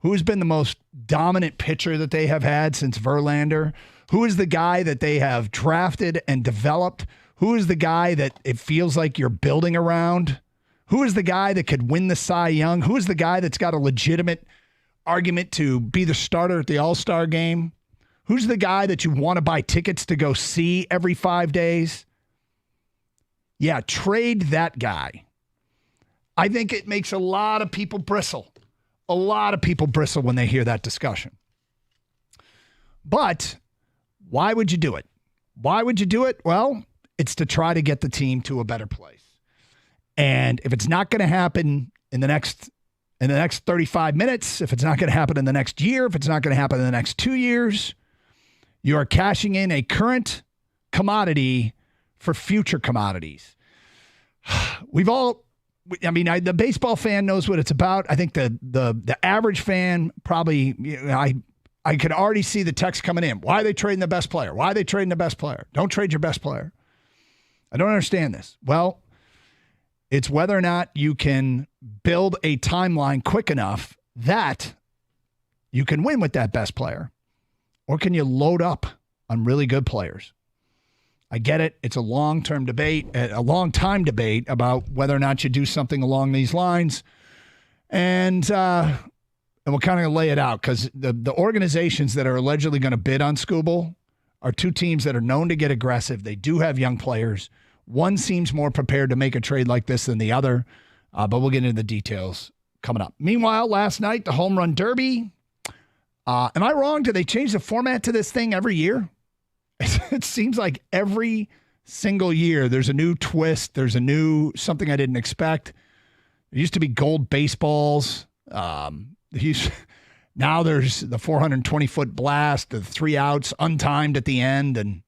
Who has been the most dominant pitcher that they have had since Verlander? Who is the guy that they have drafted and developed? Who is the guy that it feels like you're building around? Who is the guy that could win the Cy Young? Who is the guy that's got a legitimate argument to be the starter at the All-Star game? Who's the guy that you want to buy tickets to go see every 5 days? Yeah, trade that guy. I think it makes a lot of people bristle. A lot of people bristle when they hear that discussion. But why would you do it? Why would you do it? Well, it's to try to get the team to a better place. And if it's not going to happen in the next 35 minutes, if it's not going to happen in the next year, if it's not going to happen in the next 2 years, you are cashing in a current commodity for future commodities. The baseball fan knows what it's about. I think the average fan probably, I could already see the text coming in. Why are they trading the best player? Why are they trading the best player? Don't trade your best player. I don't understand this. Well, it's whether or not you can build a timeline quick enough that you can win with that best player, or can you load up on really good players? I get it. It's a long-time debate about whether or not you do something along these lines. And we'll kind of lay it out, because the organizations that are allegedly going to bid on Skubal are two teams that are known to get aggressive. They do have young players. One seems more prepared to make a trade like this than the other, but we'll get into the details coming up. Meanwhile, last night, the Home Run Derby. Am I wrong? Do they change the format to this thing every year? It seems like every single year there's a new twist. There's a new something I didn't expect. There used to be gold baseballs. Now there's the 420-foot blast, the 3 outs, untimed at the end, and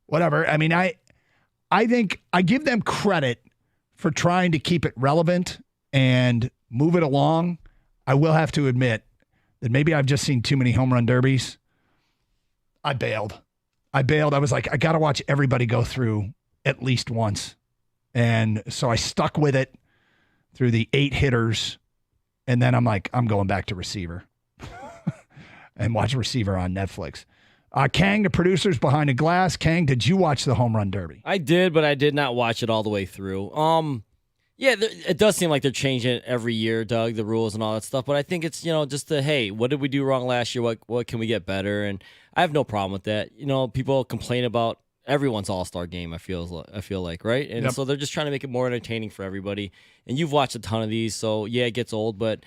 whatever. I mean, I think I give them credit for trying to keep it relevant and move it along. I will have to admit that maybe I've just seen too many home run derbies. I bailed. I was like, I got to watch everybody go through at least once. And so I stuck with it through the 8 hitters. And then I'm like, I'm going back to receiver and watch receiver on Netflix. Kang, the producers behind the glass. Kang, did you watch the home run derby? I did, but I did not watch it all the way through. Yeah, it does seem like they're changing it every year, Doug, the rules and all that stuff. But I think it's, just hey, what did we do wrong last year? What can we get better? And I have no problem with that. People complain about everyone's all-star game, I feel like, right? And so they're just trying to make it more entertaining for everybody. And you've watched a ton of these, so yeah, it gets old, but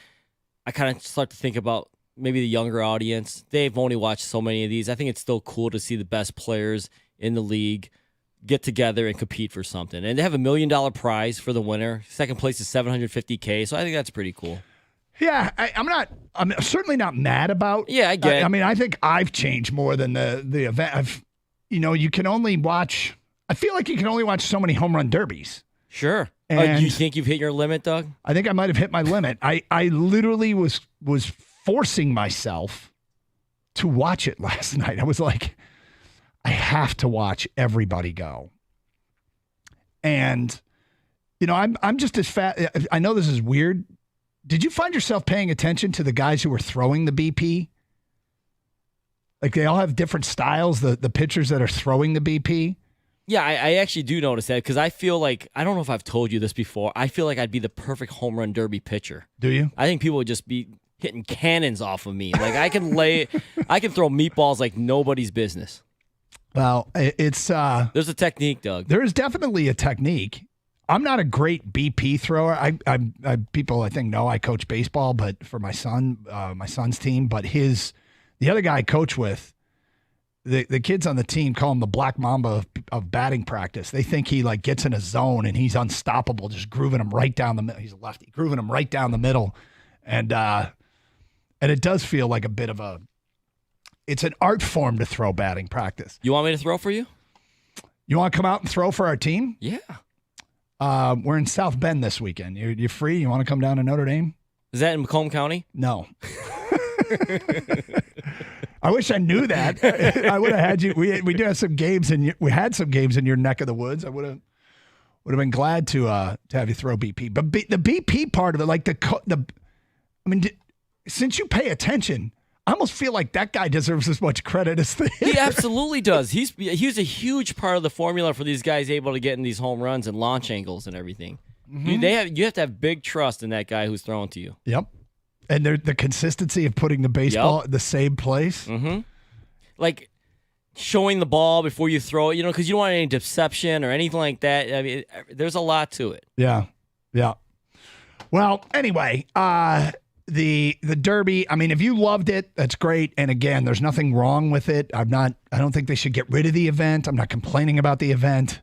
I kind of start to think about maybe the younger audience. They've only watched so many of these. I think it's still cool to see the best players in the league get together and compete for something. And they have $1 million prize for the winner. Second place is $750K, so I think that's pretty cool. Yeah, I'm certainly not mad about. Yeah, I get it. I mean, I think I've changed more than the event. You can only watch. I feel like you can only watch so many home run derbies. Sure. And you think you've hit your limit, Doug? I think I might have hit my limit. I literally was forcing myself to watch it last night. I was like, I have to watch everybody go. And I'm just as fat. I know this is weird. Did you find yourself paying attention to the guys who were throwing the BP? Like, they all have different styles, the pitchers that are throwing the BP. Yeah, I actually do notice that, because I feel like, I don't know if I've told you this before, I feel like I'd be the perfect home run derby pitcher. Do you? I think people would just be hitting cannons off of me. Like, I can throw meatballs like nobody's business. Well, it's there's a technique, Doug. There is definitely a technique. I'm not a great BP thrower. People I think know I coach baseball, but for my son's team. But the other guy I coach with, the kids on the team call him the Black Mamba of batting practice. They think he gets in a zone and he's unstoppable, just grooving him right down the middle. He's a lefty, grooving him right down the middle, and it does feel like a bit of it's an art form to throw batting practice. You want me to throw for you? You want to come out and throw for our team? Yeah. We're in South Bend this weekend. You free? You want to come down to Notre Dame? Is that in Macomb County? No. I wish I knew that. I would have had you. We do have some games, and we had some games in your neck of the woods. I would would have been glad to have you throw BP. But the BP part of it, like since you pay attention, I almost feel like that guy deserves as much credit as the hitter. He absolutely does. He's a huge part of the formula for these guys able to get in these home runs and launch angles and everything. Mm-hmm. You have to have big trust in that guy who's throwing to you. Yep. And the consistency of putting the baseball in the same place. Mm-hmm. Like showing the ball before you throw it, because you don't want any deception or anything like that. I mean, there's a lot to it. Yeah. Yeah. Well, anyway, the Derby, I mean, if you loved it, that's great. And again, there's nothing wrong with it. I don't think they should get rid of the event. I'm not complaining about the event.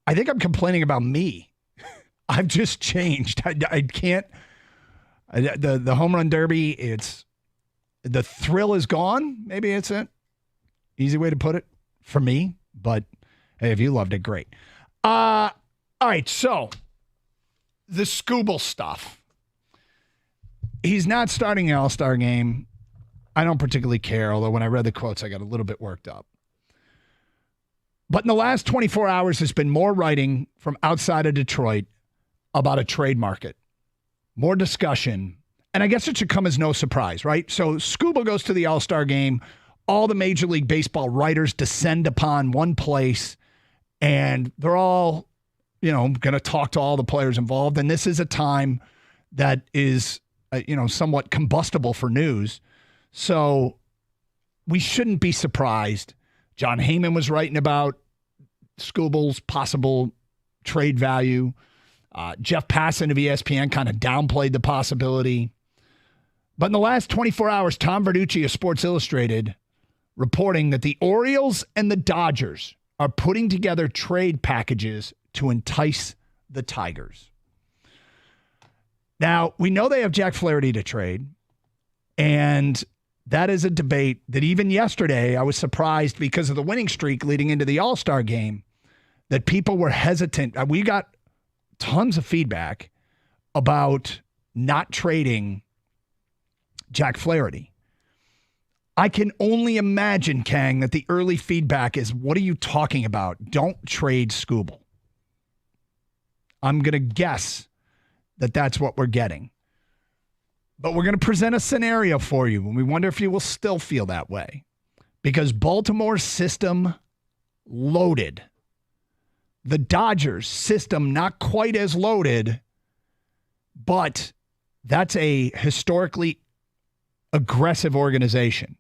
I think I'm complaining about me. I've just changed. I can't. The home run derby, the thrill is gone. Maybe it's an easy way to put it for me. But hey, if you loved it, great. All right, so the Skubal stuff. He's not starting an All-Star game. I don't particularly care, although when I read the quotes, I got a little bit worked up. But in the last 24 hours, there's been more writing from outside of Detroit about a trade market. More discussion. And I guess it should come as no surprise, right? So Skubal goes to the All-Star game. All the Major League Baseball writers descend upon one place, and they're all, going to talk to all the players involved. And this is a time that is, somewhat combustible for news. So we shouldn't be surprised. John Heyman was writing about Skubal's possible trade value. Jeff Passan of ESPN kind of downplayed the possibility. But in the last 24 hours, Tom Verducci of Sports Illustrated reporting that the Orioles and the Dodgers are putting together trade packages to entice the Tigers. Now, we know they have Jack Flaherty to trade, and that is a debate that even yesterday I was surprised because of the winning streak leading into the All-Star game that people were hesitant. We got tons of feedback about not trading Jack Flaherty. I can only imagine, Kang, that the early feedback is, what are you talking about? Don't trade Skubal. I'm going to guess that that's what we're getting. But we're going to present a scenario for you, and we wonder if you will still feel that way. Because Baltimore's system loaded. The Dodgers' system not quite as loaded, but that's a historically aggressive organization.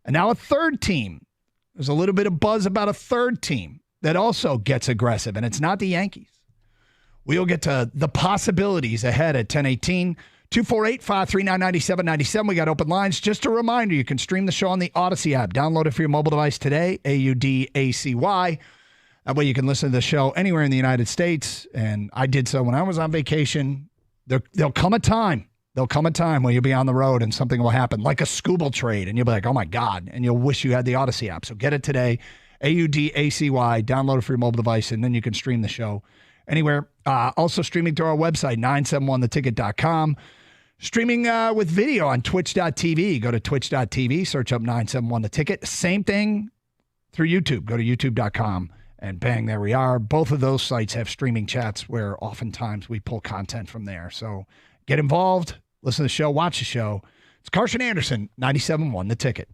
And now a third team. There's a little bit of buzz about a third team that also gets aggressive, and it's not the Yankees. We'll get to the possibilities ahead at 10:18. 248-539-9797. We got open lines. Just a reminder, you can stream the show on the Odyssey app. Download it for your mobile device today, AUDACY. That way you can listen to the show anywhere in the United States. And I did so when I was on vacation. There'll come a time. There'll come a time when you'll be on the road and something will happen, like a Skubal trade, and you'll be like, oh, my God, and you'll wish you had the Odyssey app. So get it today, AUDACY. Download it for your mobile device, and then you can stream the show anywhere. Also streaming through our website, 971theticket.com. Streaming with video on twitch.tv. Go to twitch.tv, search up 971 The Ticket. Same thing through YouTube. Go to youtube.com. And bang, there we are. Both of those sites have streaming chats where oftentimes we pull content from there. So get involved, listen to the show, watch the show. It's Carson Anderson, 97.1 The Ticket.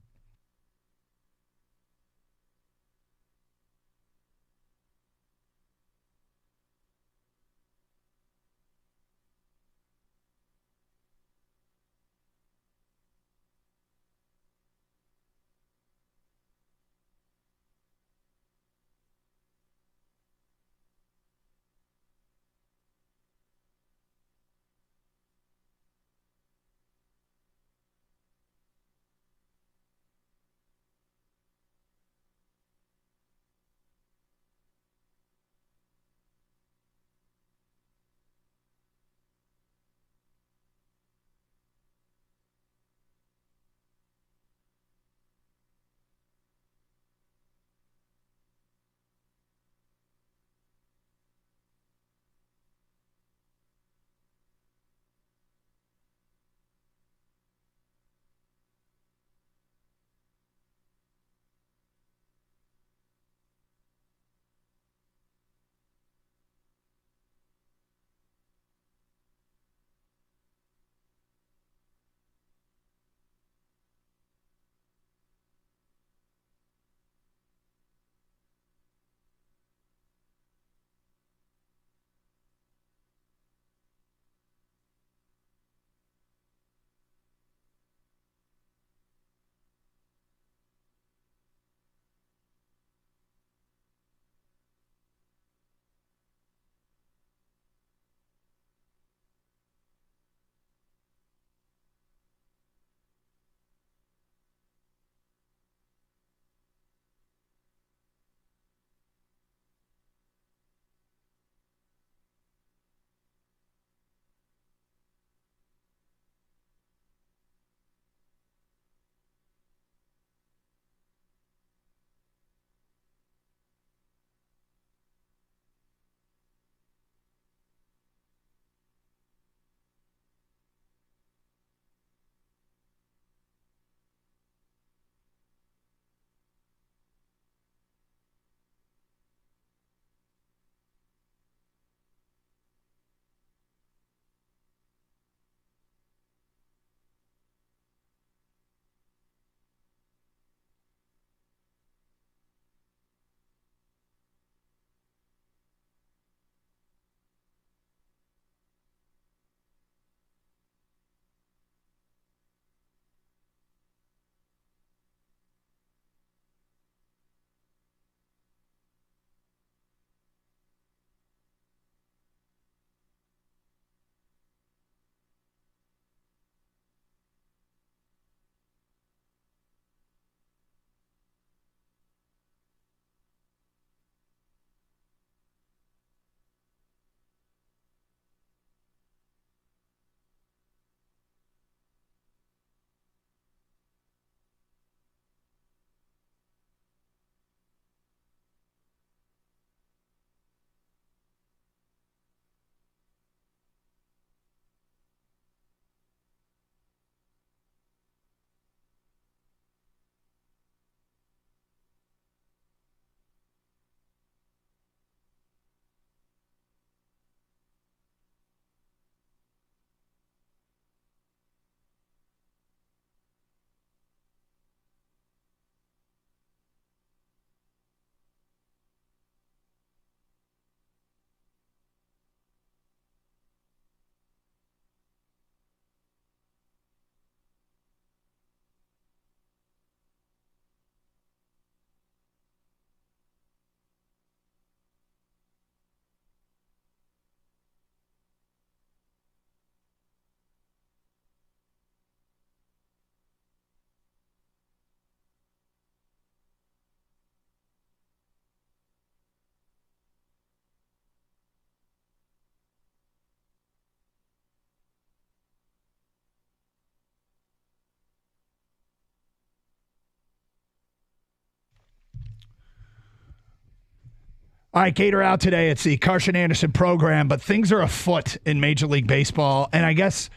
All right, Gator out today. It's the Carson Anderson program, but things are afoot in Major League Baseball. And I guess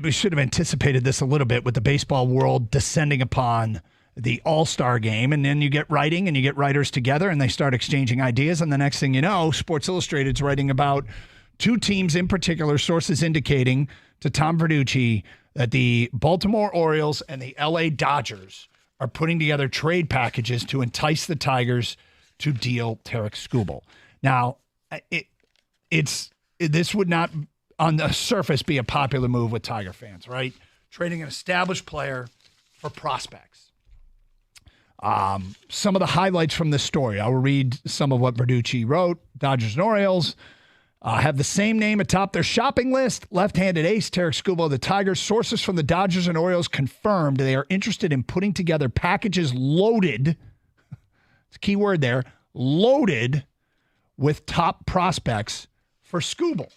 we should have anticipated this a little bit with the baseball world descending upon the All-Star game. And then you get writing and you get writers together and they start exchanging ideas. And the next thing you know, Sports Illustrated's writing about two teams in particular, sources indicating to Tom Verducci that the Baltimore Orioles and the LA Dodgers are putting together trade packages to entice the Tigers to deal Tarik Skubal. Now, this would not, on the surface, be a popular move with Tiger fans, right? Trading an established player for prospects. Some of the highlights from this story. I will read some of what Verducci wrote. Dodgers and Orioles have the same name atop their shopping list. Left-handed ace Tarik Skubal of the Tigers. Sources from the Dodgers and Orioles confirmed they are interested in putting together packages loaded. It's a key word there. Loaded with top prospects for Skubal.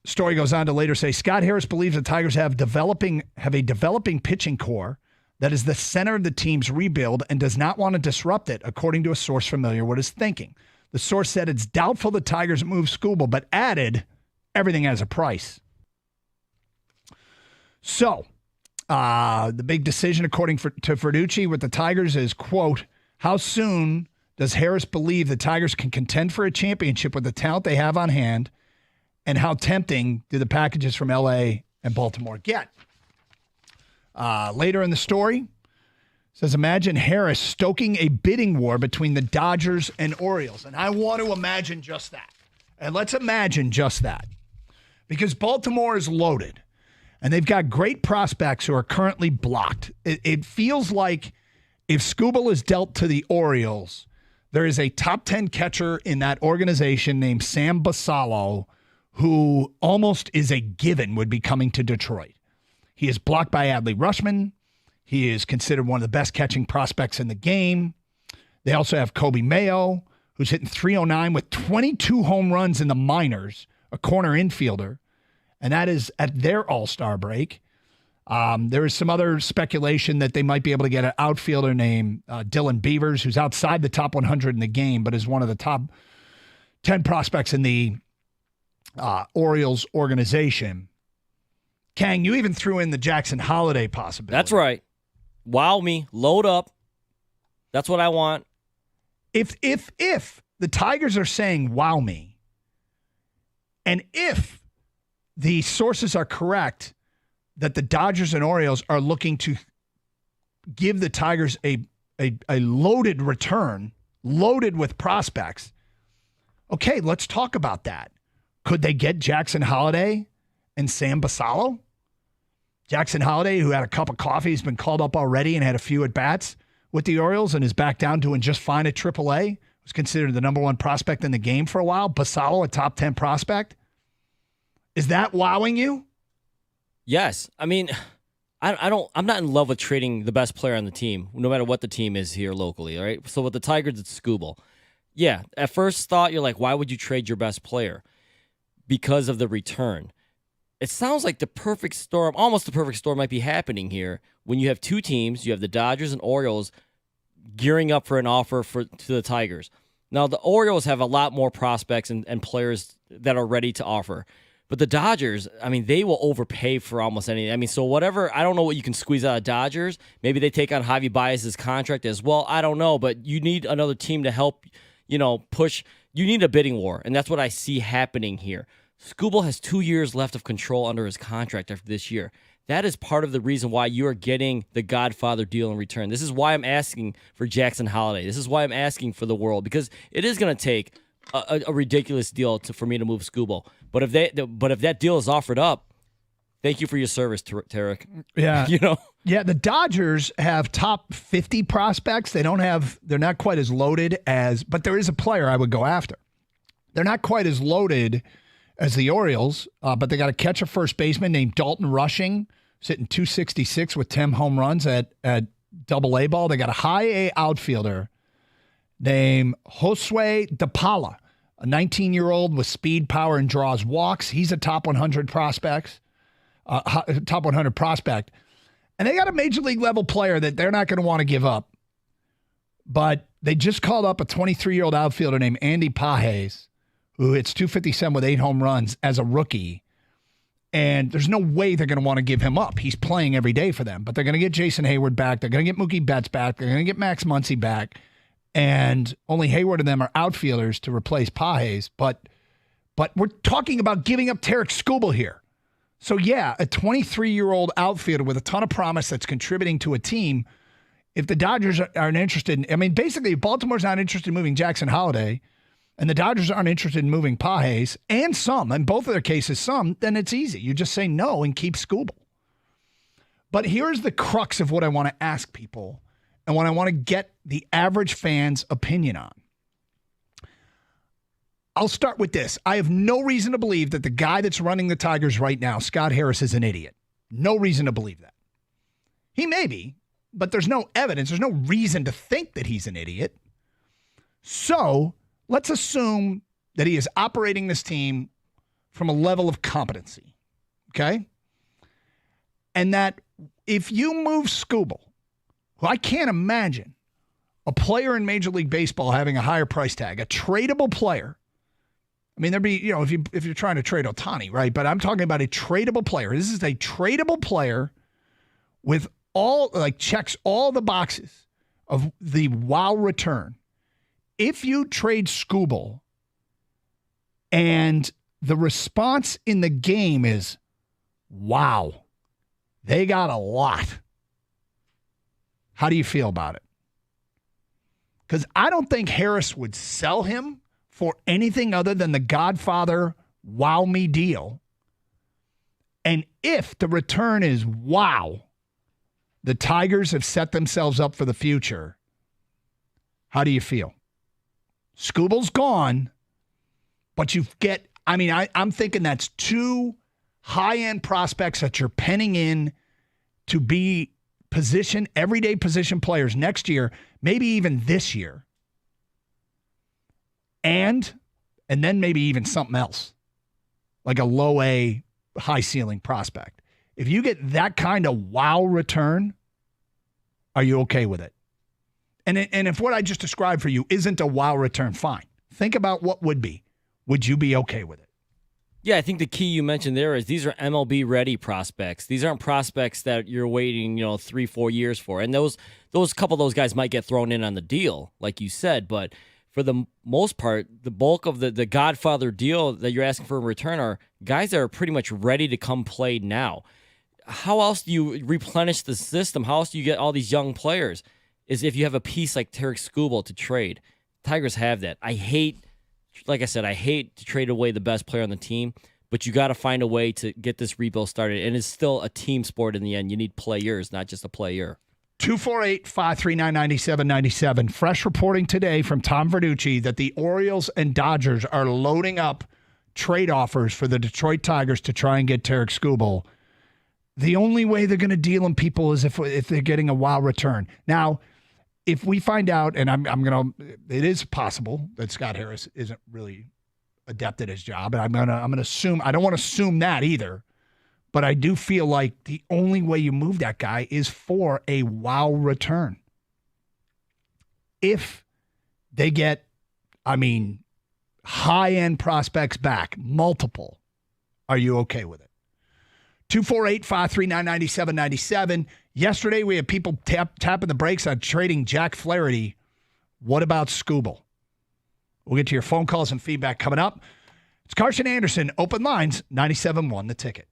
Story goes on to later say Scott Harris believes the Tigers have a developing pitching core that is the center of the team's rebuild and does not want to disrupt it, according to a source familiar with his thinking. The source said it's doubtful the Tigers move Skubal, but added everything has a price. So, the big decision, according to Verducci, with the Tigers is, quote, how soon does Harris believe the Tigers can contend for a championship with the talent they have on hand, and how tempting do the packages from L.A. and Baltimore get? Later in the story, says, imagine Harris stoking a bidding war between the Dodgers and Orioles. And I want to imagine just that. And let's imagine just that. Because Baltimore is loaded. And they've got great prospects who are currently blocked. It feels like if Skubal is dealt to the Orioles, there is a top 10 catcher in that organization named Sam Basallo, who almost is a given would be coming to Detroit. He is blocked by Adley Rutschman. He is considered one of the best catching prospects in the game. They also have Kobe Mayo, who's hitting .309 with 22 home runs in the minors, a corner infielder. And that is at their All-Star break. There is some other speculation that they might be able to get an outfielder named Dylan Beavers, who's outside the top 100 in the game, but is one of the top 10 prospects in the Orioles organization. Kang, you even threw in the Jackson Holiday possibility. That's right. Wow me. Load up. That's what I want. If the Tigers are saying wow me, and if the sources are correct that the Dodgers and Orioles are looking to give the Tigers a loaded return, loaded with prospects, okay, let's talk about that. Could they get Jackson Holiday and Sam Basallo? Jackson Holiday, who had a cup of coffee, has been called up already and had a few at-bats with the Orioles and is back down doing just fine at AAA. Was considered the number one prospect in the game for a while. Basallo, a top 10 prospect. Is that wowing you? Yes. I mean, I'm not in love with trading the best player on the team, no matter what the team is here locally, all right? So with the Tigers, it's Skubal. Yeah, at first thought, you're like, why would you trade your best player? Because of the return. It sounds like the perfect storm, almost the perfect storm might be happening here when you have two teams. You have the Dodgers and Orioles gearing up for an offer to the Tigers. Now, the Orioles have a lot more prospects and players that are ready to offer. But the Dodgers, I mean, they will overpay for almost anything. I mean, so whatever, I don't know what you can squeeze out of Dodgers. Maybe they take on Javi Baez's contract as well. I don't know, but you need another team to help, push. You need a bidding war, and that's what I see happening here. Skubal has 2 years left of control under his contract after this year. That is part of the reason why you are getting the Godfather deal in return. This is why I'm asking for Jackson Holiday. This is why I'm asking for the world, because it is going to take a ridiculous deal for me to move Skubal. But if that deal is offered up, thank you for your service, Tarik. Yeah, Yeah, the Dodgers have top 50 prospects. They're not quite as loaded but there is a player I would go after. They're not quite as loaded as the Orioles, but they got a catcher first baseman named Dalton Rushing, sitting .266 with 10 home runs at Double-A ball. They got a high A outfielder named Josue DePaula, a 19-year-old with speed, power, and draws walks. He's a top 100 prospect. And they got a major league level player that they're not going to want to give up. But They just called up a 23-year-old outfielder named Andy Pages, who hits .257 with 8 home runs as a rookie. And there's no way they're going to want to give him up. He's playing every day for them. But they're going to get Jason Hayward back. They're going to get Mookie Betts back. They're going to get Max Muncy back. And only Hayward and them are outfielders to replace Pages. But we're talking about giving up Tarik Skubal here. So, yeah, a 23-year-old outfielder with a ton of promise that's contributing to a team. If the Dodgers aren't interested, basically, if Baltimore's not interested in moving Jackson Holliday, and the Dodgers aren't interested in moving Pages, and in both of their cases, then it's easy. You just say no and keep Skubal. But here's the crux of what I want to ask people and what I want to get the average fan's opinion on. I'll start with this. I have no reason to believe that the guy that's running the Tigers right now, Scott Harris, is an idiot. No reason to believe that. He may be, but there's no evidence. There's no reason to think that he's an idiot. So let's assume that he is operating this team from a level of competency, okay? And that if you move Skubal, who I can't imagine a player in Major League Baseball having a higher price tag, a tradable player. There'd be, if you're trying to trade Ohtani, right? But I'm talking about a tradable player. This is a tradable player with checks all the boxes of the wow return. If you trade Skubal and the response in the game is, wow, they got a lot. How do you feel about it? Because I don't think Harris would sell him for anything other than the Godfather wow me deal. And if the return is wow, the Tigers have set themselves up for the future. How do you feel? Skubal's gone, but I'm thinking that's 2 high-end prospects that you're penning in to be everyday position players next year, maybe even this year. And then maybe even something else, like a low A, high ceiling prospect. If you get that kind of wow return, are you okay with it? And if what I just described for you isn't a wow return, fine. Think about what would be. Would you be okay with it? Yeah, I think the key you mentioned there is these are MLB ready prospects. These aren't prospects that you're waiting, 3-4 years for. And those couple of those guys might get thrown in on the deal, like you said, but for the most part, the bulk of the Godfather deal that you're asking for in return are guys that are pretty much ready to come play now. How else do you replenish the system? How else do you get all these young players? Is if you have a piece like Tarik Skubal to trade. Tigers have that. Like I said, I hate to trade away the best player on the team, but you got to find a way to get this rebuild started. And it's still a team sport in the end. You need players, not just a player. 248-539-9797. Fresh reporting today from Tom Verducci that the Orioles and Dodgers are loading up trade offers for the Detroit Tigers to try and get Tarik Skubal. The only way they're going to deal him, people, is if they're getting a wow return. Now, if we find out, and it is possible that Scott Harris isn't really adept at his job, and I'm gonna assume, I don't want to assume that either. But I do feel like the only way you move that guy is for a wow return. If they get, high-end prospects back, multiple, are you okay with it? 248-539-9797. Yesterday, we had people tapping the brakes on trading Jack Flaherty. What about Skubal? We'll get to your phone calls and feedback coming up. It's Carson Anderson, Open Lines, 97.1 The Ticket.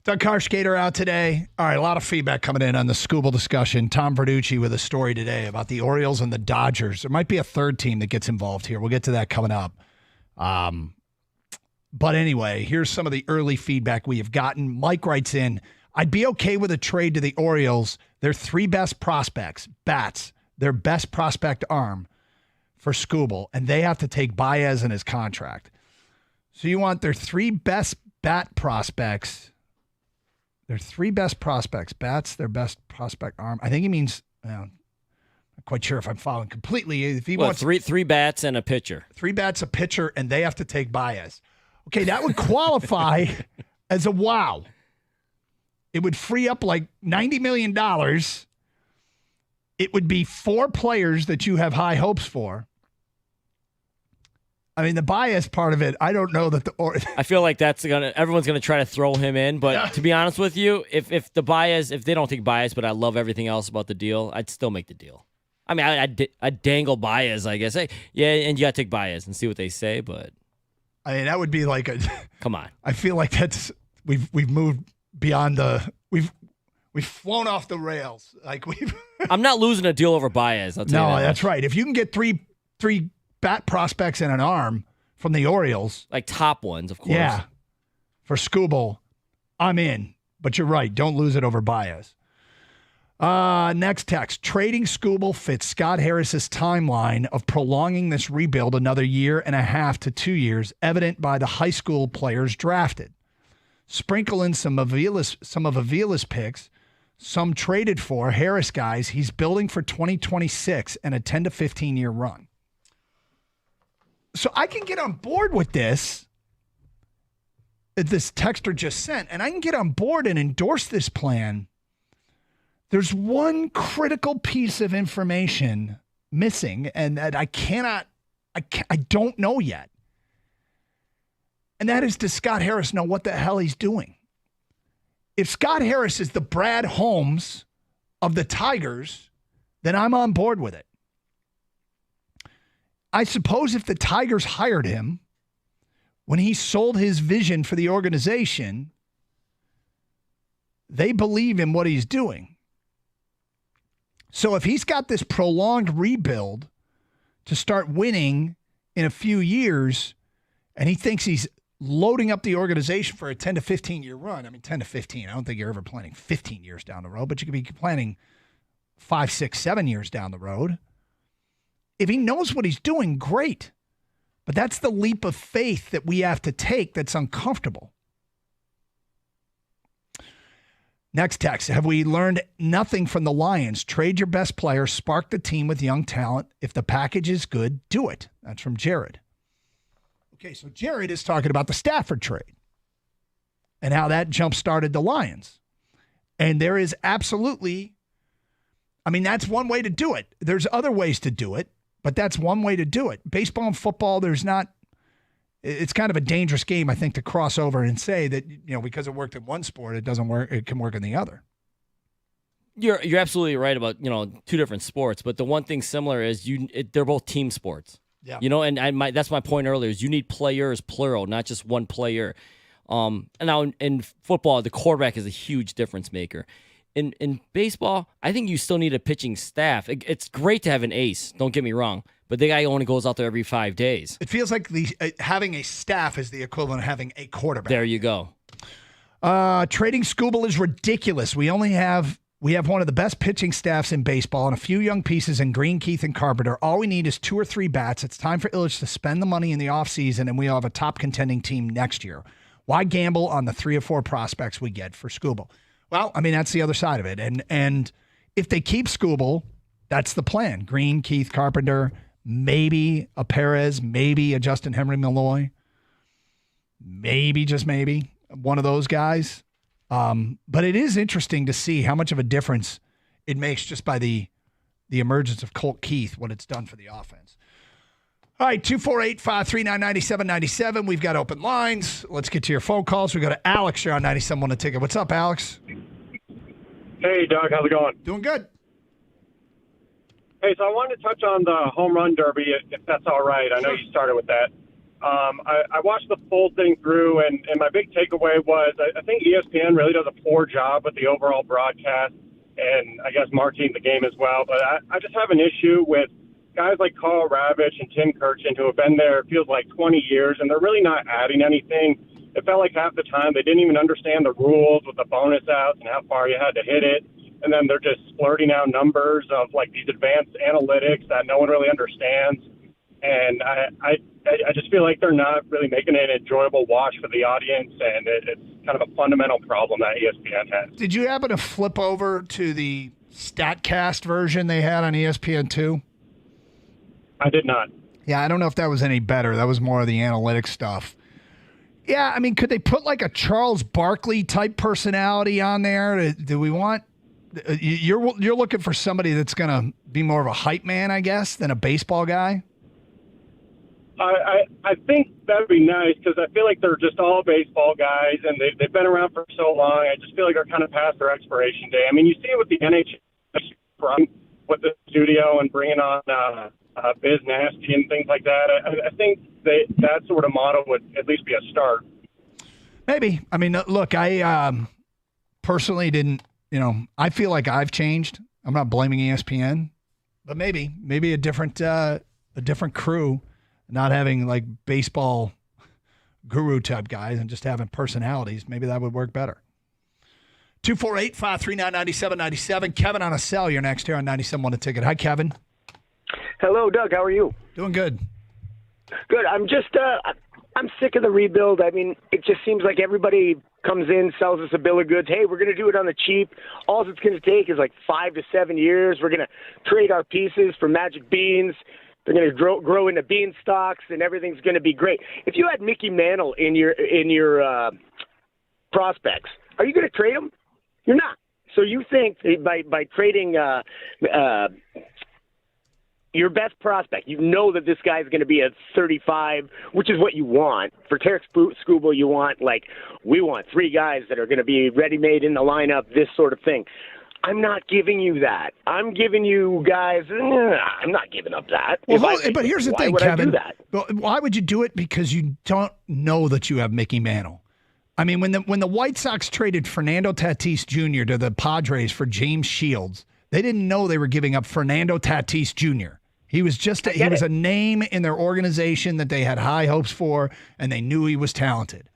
Doug Carskater out today. All right, a lot of feedback coming in on the Skubal discussion. Tom Verducci with a story today about the Orioles and the Dodgers. There might be a third team that gets involved here. We'll get to that coming up. But anyway, here's some of the early feedback we have gotten. Mike writes in, I'd be okay with a trade to the Orioles. Their three best prospects, bats, their best prospect arm for Skubal, and they have to take Baez in his contract. So you want their three best bat prospects, their three best prospects, bats, their best prospect arm. I think he means, not quite sure if I'm following completely. If he wants three bats and a pitcher. Three bats, a pitcher, and they have to take Baez. Okay, that would qualify as a wow. It would free up like $90 million. It would be four players that you have high hopes for. I mean, the Baez part of it, I don't know that I feel like everyone's gonna try to throw him in, but to be honest with you, if they don't take Baez, but I love everything else about the deal, I'd still make the deal. I mean, I'd dangle Baez, I guess. Hey, yeah, and you gotta take Baez and see what they say, but I mean, that would be like a. Come on. I feel like we've moved beyond we've flown off the rails. Like I'm not losing a deal over Baez. I'll tell you that. That's right. If you can get three bat prospects and an arm from the Orioles, like top ones, of course. Yeah, for Skubal, I'm in. But you're right. Don't lose it over Baez. Next text. Trading Skubal fits Scott Harris's timeline of prolonging this rebuild another year and a half to 2 years, evident by the high school players drafted. Sprinkle in some of Avila's picks, some traded for Harris guys. He's building for 2026 and a 10 to 15 year run. So I can get on board with this texter just sent, and I can get on board and endorse this plan. There's one critical piece of information missing, and that I don't know yet. And that is, does Scott Harris know what the hell he's doing? If Scott Harris is the Brad Holmes of the Tigers, then I'm on board with it. I suppose if the Tigers hired him when he sold his vision for the organization, they believe in what he's doing. So if he's got this prolonged rebuild to start winning in a few years, and he thinks he's loading up the organization for a 10 to 15 year run. I mean, 10 to 15. I don't think you're ever planning 15 years down the road, but you could be planning 5, 6, 7 years down the road. If he knows what he's doing, great. But that's the leap of faith that we have to take that's uncomfortable. Next text. Have we learned nothing from the Lions? Trade your best player, spark the team with young talent. If the package is good, do it. That's from Jared. Okay, so Jared is talking about the Stafford trade and how that jump-started the Lions. And there is absolutely, I mean, that's one way to do it. There's other ways to do it, but that's one way to do it. Baseball and football, it's kind of a dangerous game, I think, to cross over and say that, because it worked in one sport, it doesn't work, it can work in the other. You're absolutely right about, two different sports, but the one thing similar is they're both team sports. Yeah. And that's my point earlier, is you need players, plural, not just one player. And now in football, the quarterback is a huge difference maker. In baseball, I think you still need a pitching staff. It's great to have an ace, don't get me wrong, but the guy only goes out there every 5 days. It feels like having a staff is the equivalent of having a quarterback. There you go. Trading Skubal is ridiculous. We have one of the best pitching staffs in baseball and a few young pieces in Green, Keith, and Carpenter. All we need is 2 or 3 bats. It's time for Illich to spend the money in the offseason, and we'll have a top contending team next year. Why gamble on the 3 or 4 prospects we get for Skubal? Well, I mean, that's the other side of it. And if they keep Skubal, that's the plan. Green, Keith, Carpenter, maybe a Perez, maybe a Justin Henry Malloy, maybe, just maybe, one of those guys. But it is interesting to see how much of a difference it makes just by the emergence of Colt Keith, what it's done for the offense. All right, 248-539-9797. We've got open lines. Let's get to your phone calls. We go to Alex here on 97 on the ticket. What's up, Alex? Hey, Doug. How's it going? Doing good. Hey, so I wanted to touch on the home run derby, if that's all right. I know you started with that. I watched the full thing through, and my big takeaway was I think ESPN really does a poor job with the overall broadcast and I guess marketing the game as well. But I just have an issue with guys like Carl Ravitch and Tim Kirchin who have been there, it feels like 20 years, and they're really not adding anything. It felt like half the time they didn't even understand the rules with the bonus outs and how far you had to hit it. And then they're just splurting out numbers of like these advanced analytics that no one really understands. And I just feel like they're not really making it an enjoyable watch for the audience, and it's kind of a fundamental problem that ESPN has. Did you happen to flip over to the StatCast version they had on ESPN2? I did not. Yeah, I don't know if that was any better. That was more of the analytics stuff. Yeah, I mean, could they put like a Charles Barkley type personality on there? Do we want? You're looking for somebody that's going to be more of a hype man, I guess, than a baseball guy? I think that would be nice because I feel like they're just all baseball guys and they've been around for so long. I just feel like they're kind of past their expiration day. I mean, you see it with the NHL with the studio and bringing on Biz Nasty and things like that. I think that sort of model would at least be a start. Maybe. I mean, look, I personally didn't, I feel like I've changed. I'm not blaming ESPN, but maybe a different crew. Not having like baseball guru type guys and just having personalities, maybe that would work better. 248-539-9797. Kevin on a cell. You're next here on 97.1 The Ticket. Hi, Kevin. Hello, Doug. How are you? Doing good. Good. I'm just I'm sick of the rebuild. I mean, it just seems like everybody comes in, sells us a bill of goods. Hey, we're going to do it on the cheap. All it's going to take is like 5 to 7 years. We're going to trade our pieces for magic beans. They're going to grow into bean stalks, and everything's going to be great. If you had Mickey Mantle in your prospects, are you going to trade him? You're not. So you think by trading your best prospect, you know that this guy's going to be a 35, which is what you want. For Tarik Skubal, you want we want 3 guys that are going to be ready-made in the lineup, this sort of thing. I'm not giving you that. I'm giving you guys. I'm not giving up that. Well, but here's the thing, Kevin. Why would I do that? Well, why would you do it? Because you don't know that you have Mickey Mantle. I mean, when the White Sox traded Fernando Tatis Jr. to the Padres for James Shields, they didn't know they were giving up Fernando Tatis Jr. He was just he was a name in their organization that they had high hopes for, and they knew he was talented.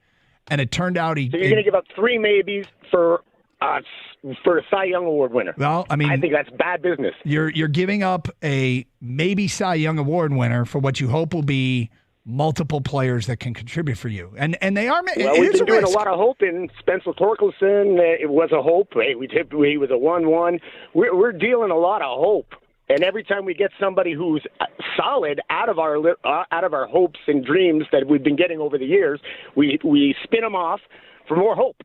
And it turned out So you're going to give up 3 maybes for a Cy Young Award winner. Well, I mean, I think that's bad business. You're giving up a maybe Cy Young Award winner for what you hope will be multiple players that can contribute for you, and they are. Well, we've been doing a lot of hope in Spencer Torkelson. It was a hope. Hey, he was a 1-1. We're dealing a lot of hope, and every time we get somebody who's solid out of our hopes and dreams that we've been getting over the years, we spin them off for more hope.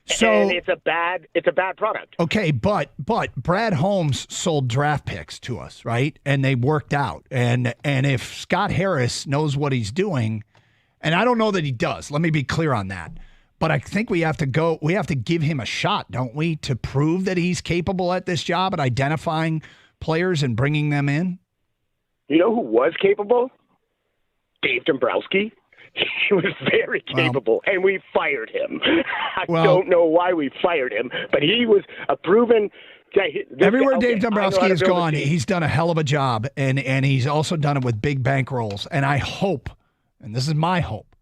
So, and it's a bad product. Okay, but Brad Holmes sold draft picks to us, right? And they worked out. And if Scott Harris knows what he's doing, and I don't know that he does, let me be clear on that. But I think we have to give him a shot, don't we, to prove that he's capable at this job at identifying players and bringing them in? You know who was capable? Dave Dombrowski. He was very capable, and we fired him. I don't know why we fired him, but he was a proven guy. Everywhere Dave Dombrowski has gone, he's done a hell of a job, and he's also done it with big bankrolls. And I hope, and this is my hope,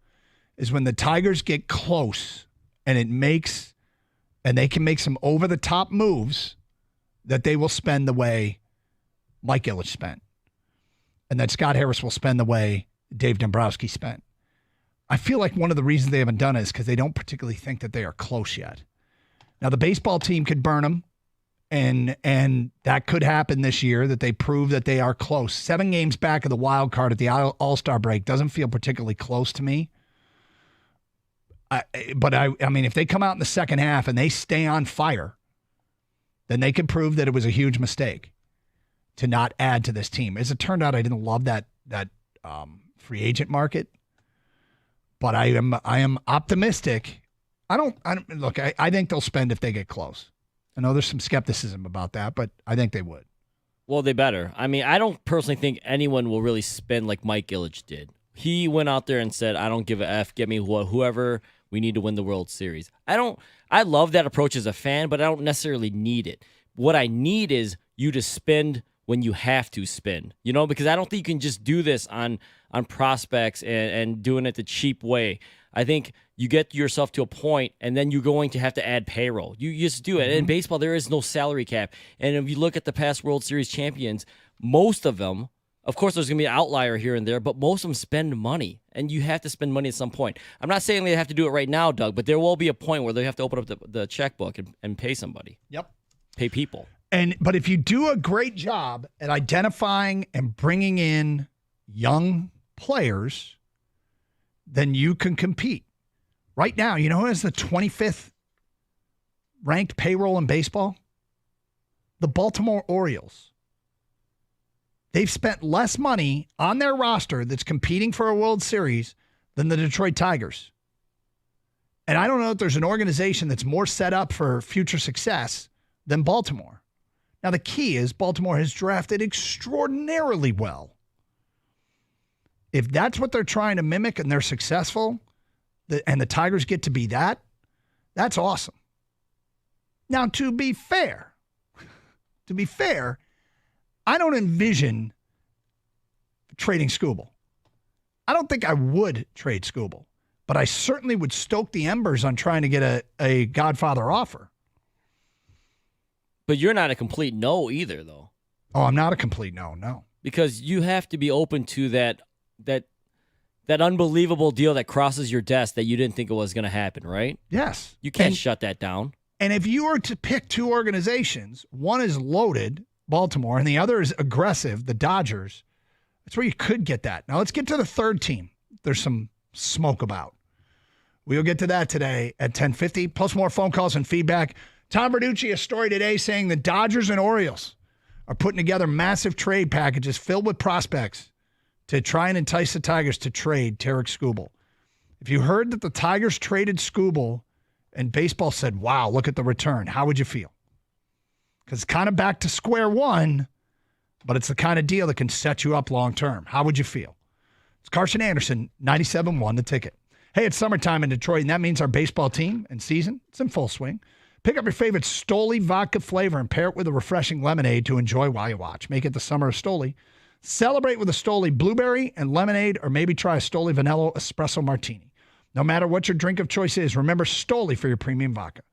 is when the Tigers get close and they can make some over-the-top moves, that they will spend the way Mike Ilitch spent, and that Scott Harris will spend the way Dave Dombrowski spent. I feel like one of the reasons they haven't done it is because they don't particularly think that they are close yet. Now, the baseball team could burn them, and that could happen this year, that they prove that they are close. 7 games back of the wild card at the All-Star break doesn't feel particularly close to me. But I mean, if they come out in the second half and they stay on fire, then they could prove that it was a huge mistake to not add to this team. As it turned out, I didn't love that free agent market. But I am optimistic. I think they'll spend if they get close. I know there's some skepticism about that, but I think they would. Well, they better. I mean, I don't personally think anyone will really spend like Mike Ilitch did. He went out there and said, I don't give a F. Get me whoever we need to win the World Series. I love that approach as a fan, but I don't necessarily need it. What I need is you to spend when you have to spend, because I don't think you can just do this on prospects and doing it the cheap way. I think you get yourself to a point, and then you're going to have to add payroll. You just do it. In baseball, there is no salary cap. And if you look at the past World Series champions, most of them, of course, there's going to be an outlier here and there, but most of them spend money, and you have to spend money at some point. I'm not saying they have to do it right now, Doug, but there will be a point where they have to open up the checkbook and pay somebody. Yep. Pay people. But if you do a great job at identifying and bringing in young players, then you can compete. Right now, you know who has the 25th ranked payroll in baseball? The Baltimore Orioles. They've spent less money on their roster that's competing for a World Series than the Detroit Tigers. And I don't know if there's an organization that's more set up for future success than Baltimore. Now, the key is Baltimore has drafted extraordinarily well. If that's what they're trying to mimic and they're successful, and the Tigers get to be that's awesome. Now, to be fair, I don't envision trading Skubal. I don't think I would trade Skubal, but I certainly would stoke the embers on trying to get a Godfather offer. But you're not a complete no either, though. Oh, I'm not a complete no. Because you have to be open to that unbelievable deal that crosses your desk that you didn't think it was going to happen, right? Yes. You can't shut that down. And if you were to pick two organizations, one is loaded, Baltimore, and the other is aggressive, the Dodgers, that's where you could get that. Now let's get to the third team. There's some smoke about. We'll get to that today at 10:50, plus more phone calls and feedback. Tom Verducci, a story today saying the Dodgers and Orioles are putting together massive trade packages filled with prospects to try and entice the Tigers to trade Tarik Skubal. If you heard that the Tigers traded Skubal and baseball said, wow, look at the return, how would you feel? Because it's kind of back to square one, but it's the kind of deal that can set you up long term. How would you feel? It's Carson Anderson, 97.1 The Ticket. Hey, it's summertime in Detroit, and that means our baseball team and season, it's in full swing. Pick up your favorite Stoli vodka flavor and pair it with a refreshing lemonade to enjoy while you watch. Make it the summer of Stoli. Celebrate with a Stoli blueberry and lemonade, or maybe try a Stoli vanilla espresso martini. No matter what your drink of choice is, remember Stoli for your premium vodka.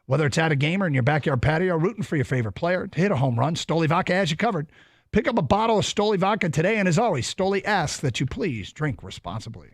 Whether it's at a game or in your backyard patio, rooting for your favorite player to hit a home run, Stoli Vodka has you covered. Pick up a bottle of Stoli Vodka today, and as always, Stoli asks that you please drink responsibly.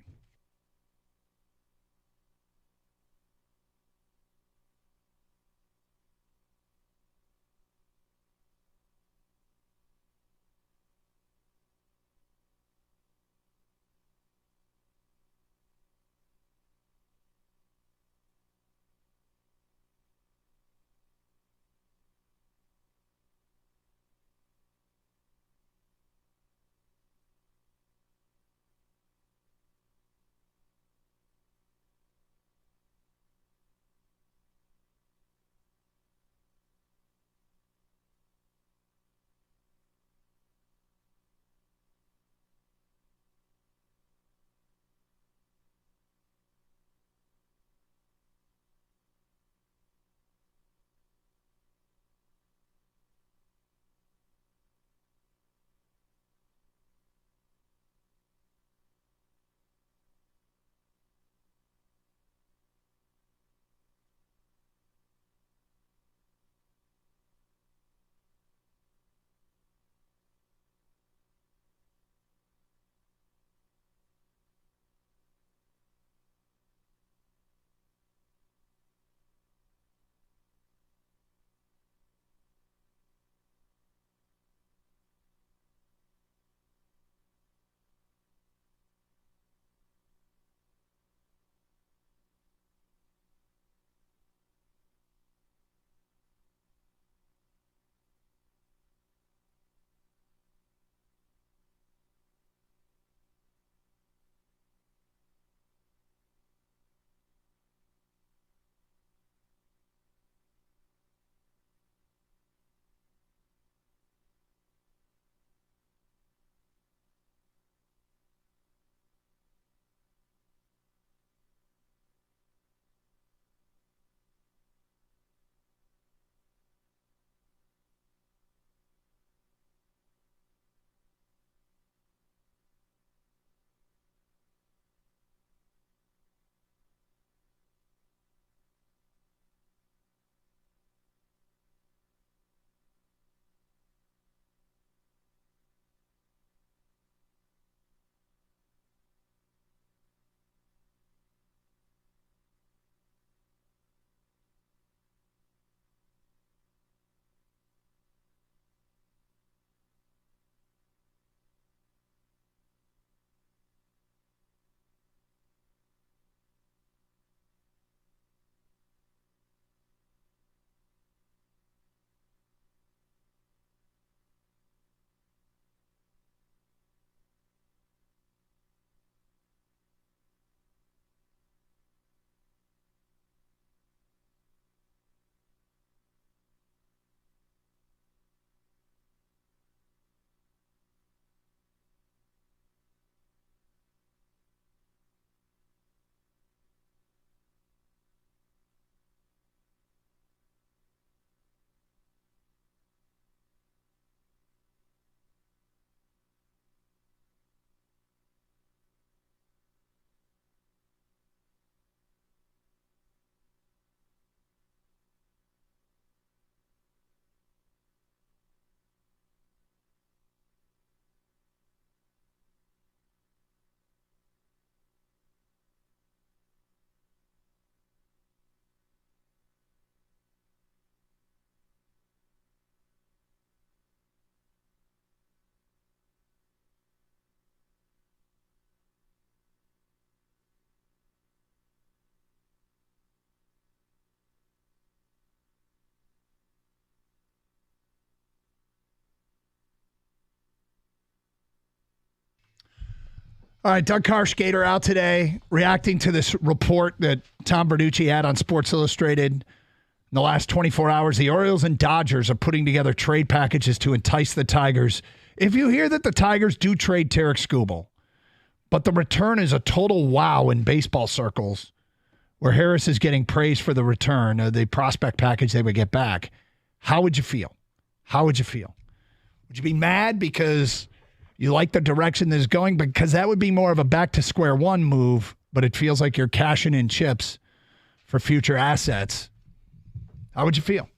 All right, Doug Karskater out today reacting to this report that Tom Bernucci had on Sports Illustrated. In the last 24 hours, the Orioles and Dodgers are putting together trade packages to entice the Tigers. If you hear that the Tigers do trade Tarik Skubal, but the return is a total wow in baseball circles, where Harris is getting praised for the return, the prospect package they would get back, how would you feel? How would you feel? Would you be mad because you like the direction this is going? Because that would be more of a back to square one move, but it feels like you're cashing in chips for future assets. How would you feel?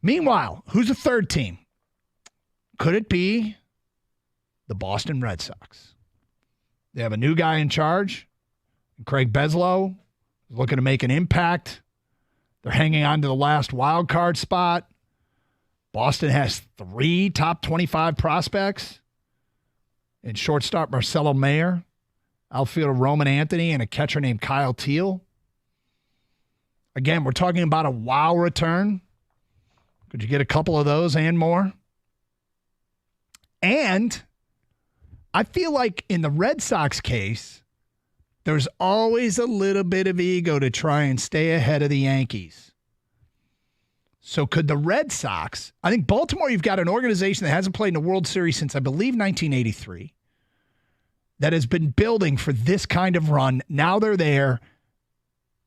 Meanwhile, who's the third team? Could it be the Boston Red Sox? They have a new guy in charge, Craig Beslow, looking to make an impact. They're hanging on to the last wild card spot. Boston has 3 top 25 prospects. And shortstop Marcelo Mayer, outfielder Roman Anthony, and a catcher named Kyle Teal. Again, we're talking about a wow return. Could you get a couple of those and more? And I feel like in the Red Sox case, there's always a little bit of ego to try and stay ahead of the Yankees. So could the Red Sox, I think Baltimore, you've got an organization that hasn't played in a World Series since, I believe, 1983, that has been building for this kind of run. Now they're there.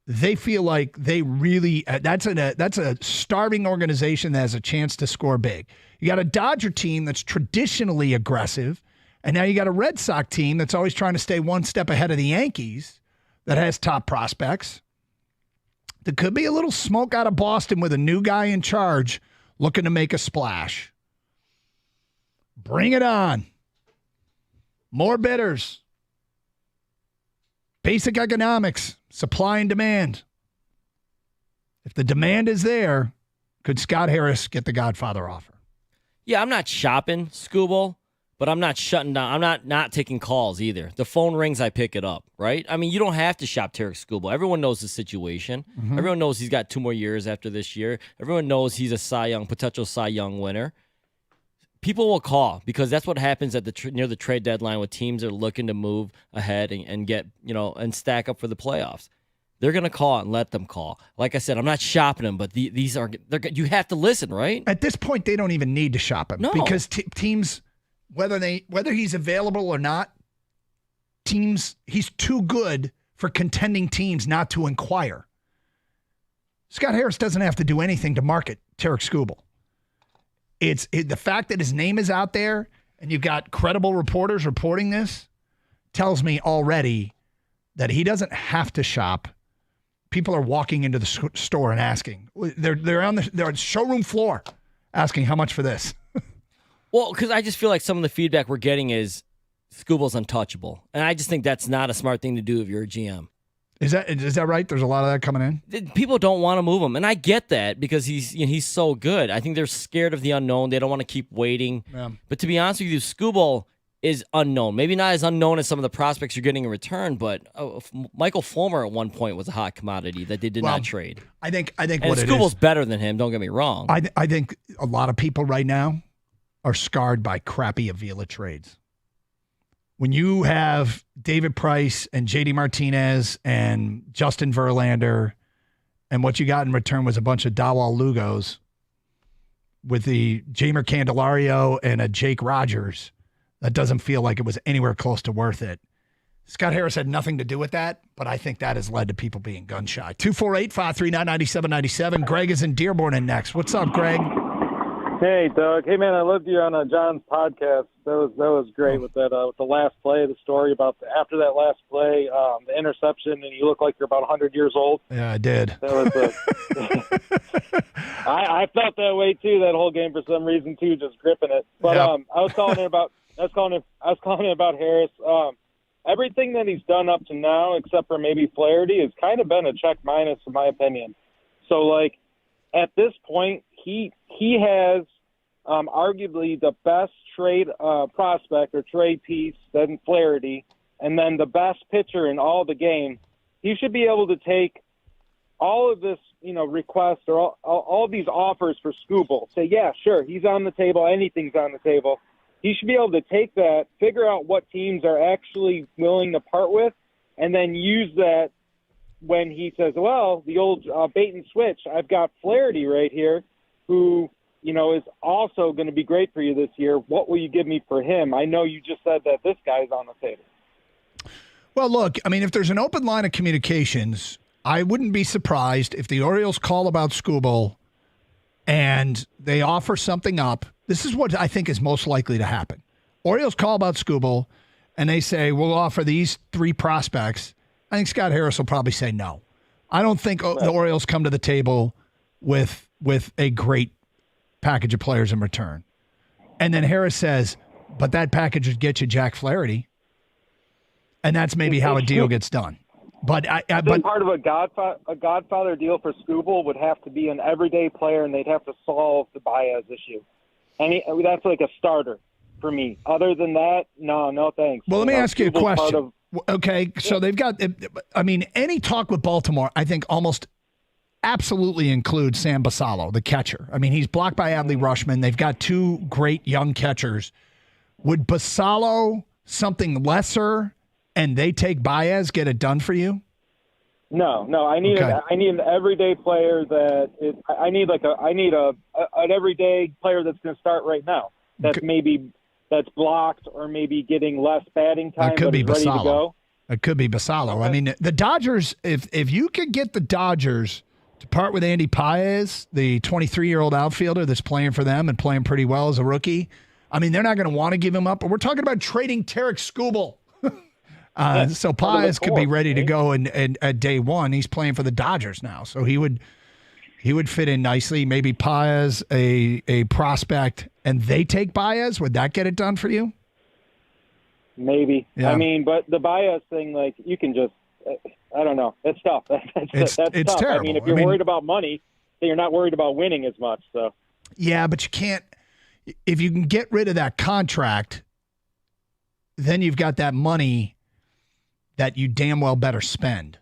They feel like they really, that's a starving organization that has a chance to score big. You got a Dodger team that's traditionally aggressive, and now you got a Red Sox team that's always trying to stay one step ahead of the Yankees that has top prospects. There could be a little smoke out of Boston with a new guy in charge looking to make a splash. Bring it on. More bidders. Basic economics, supply and demand. If the demand is there, could Scott Harris get the Godfather offer? Yeah, I'm not shopping Skubal, but I'm not shutting down. I'm not taking calls either. The phone rings, I pick it up, right? I mean, you don't have to shop Tarik Skubal. Everyone knows the situation. Mm-hmm. Everyone knows he's got 2 more years after this year. Everyone knows he's a potential Cy Young winner. People will call because that's what happens at near the trade deadline with teams that are looking to move ahead and get, and stack up for the playoffs. They're going to call and let them call. Like I said, I'm not shopping them, but these are you have to listen, right? At this point, they don't even need to shop him because teams, whether he's available or not, he's too good for contending teams not to inquire. Scott Harris doesn't have to do anything to market Tarik Skubal. It's the fact that his name is out there and you've got credible reporters reporting this tells me already that he doesn't have to shop. People are walking into the store and asking. They're on the showroom floor asking how much for this. Well, because I just feel like some of the feedback we're getting is Skubal's untouchable, and I just think that's not a smart thing to do if you're a GM. Is that right? There's a lot of that coming in? People don't want to move him, and I get that because he's so good. I think they're scared of the unknown. They don't want to keep waiting. Yeah. But to be honest with you, Skubal is unknown. Maybe not as unknown as some of the prospects you're getting in return, but Michael Fulmer at one point was a hot commodity that they did not trade. I think and what Skubal's better than him, don't get me wrong. I think a lot of people right now are scarred by crappy Avila trades. When you have David Price and J.D. Martinez and Justin Verlander, and what you got in return was a bunch of Dawal Lugos with the Jamer Candelario and a Jake Rogers, that doesn't feel like it was anywhere close to worth it. Scott Harris had nothing to do with that, but I think that has led to people being gun shy. 248-539-9797. Greg is in Dearborn and next. What's up, Greg? Hey, Doug. Hey, man, I loved you on John's podcast. That was great with that with the last play, the story about after that last play, the interception, and you look like you're about 100 years old. Yeah, I did. That was I felt that way too. That whole game for some reason too, just gripping it. But I was calling it about Harris. Everything that he's done up to now, except for maybe Flaherty, has kind of been a check minus in my opinion. So like at this point, he has arguably the best trade prospect or trade piece than Flaherty, and then the best pitcher in all the game. He should be able to take all of this, request or all these offers for Skubal. Say, yeah, sure, he's on the table. Anything's on the table. he should be able to take that, figure out what teams are actually willing to part with, and then use that when he says, well, the old bait and switch, I've got Flaherty right here who, is also going to be great for you this year. What will you give me for him? I know you just said that this guy's on the table. Well, look, I mean, if there's an open line of communications, I wouldn't be surprised if the Orioles call about Skubal and they offer something up. This is what I think is most likely to happen. Orioles call about Skubal and they say, we'll offer these 3 prospects. I think Scott Harris will probably say no. I don't think the Orioles come to the table with a great package of players in return. And then Harris says, but that package would get you Jack Flaherty. And that's maybe how a deal gets done. But part of a Godfather deal for Skubal would have to be an everyday player, and they'd have to solve the Baez issue. And that's like a starter for me. Other than that, no thanks. Well, let me ask you a question. Okay, so they've got, any talk with Baltimore, I think almost absolutely includes Sam Basallo, the catcher. I mean, he's blocked by Adley Rutschman. They've got 2 great young catchers. Would Basallo, something lesser, and they take Baez, get it done for you? No. I need an everyday player I need an everyday player that's going to start right now. That's blocked or maybe getting less batting time. It could be ready to go. It could be Basallo. Okay. I mean, the Dodgers. If you could get the Dodgers to part with Andy Paez, the 23-year-old outfielder that's playing for them and playing pretty well as a rookie, I mean, they're not going to want to give him up. But we're talking about trading Tarik Skubal. So Paez could be ready to go and at day one. He's playing for the Dodgers now, so he would fit in nicely. Maybe Paez, a prospect, and they take Baez. Would that get it done for you? Maybe. Yeah. I mean, but the Baez thing, like, you can just, I don't know. It's tough. That's it's tough. terrible. I mean, if you're worried about money, then you're not worried about winning as much. So. Yeah, but you can't. If you can get rid of that contract, then you've got that money that you damn well better spend.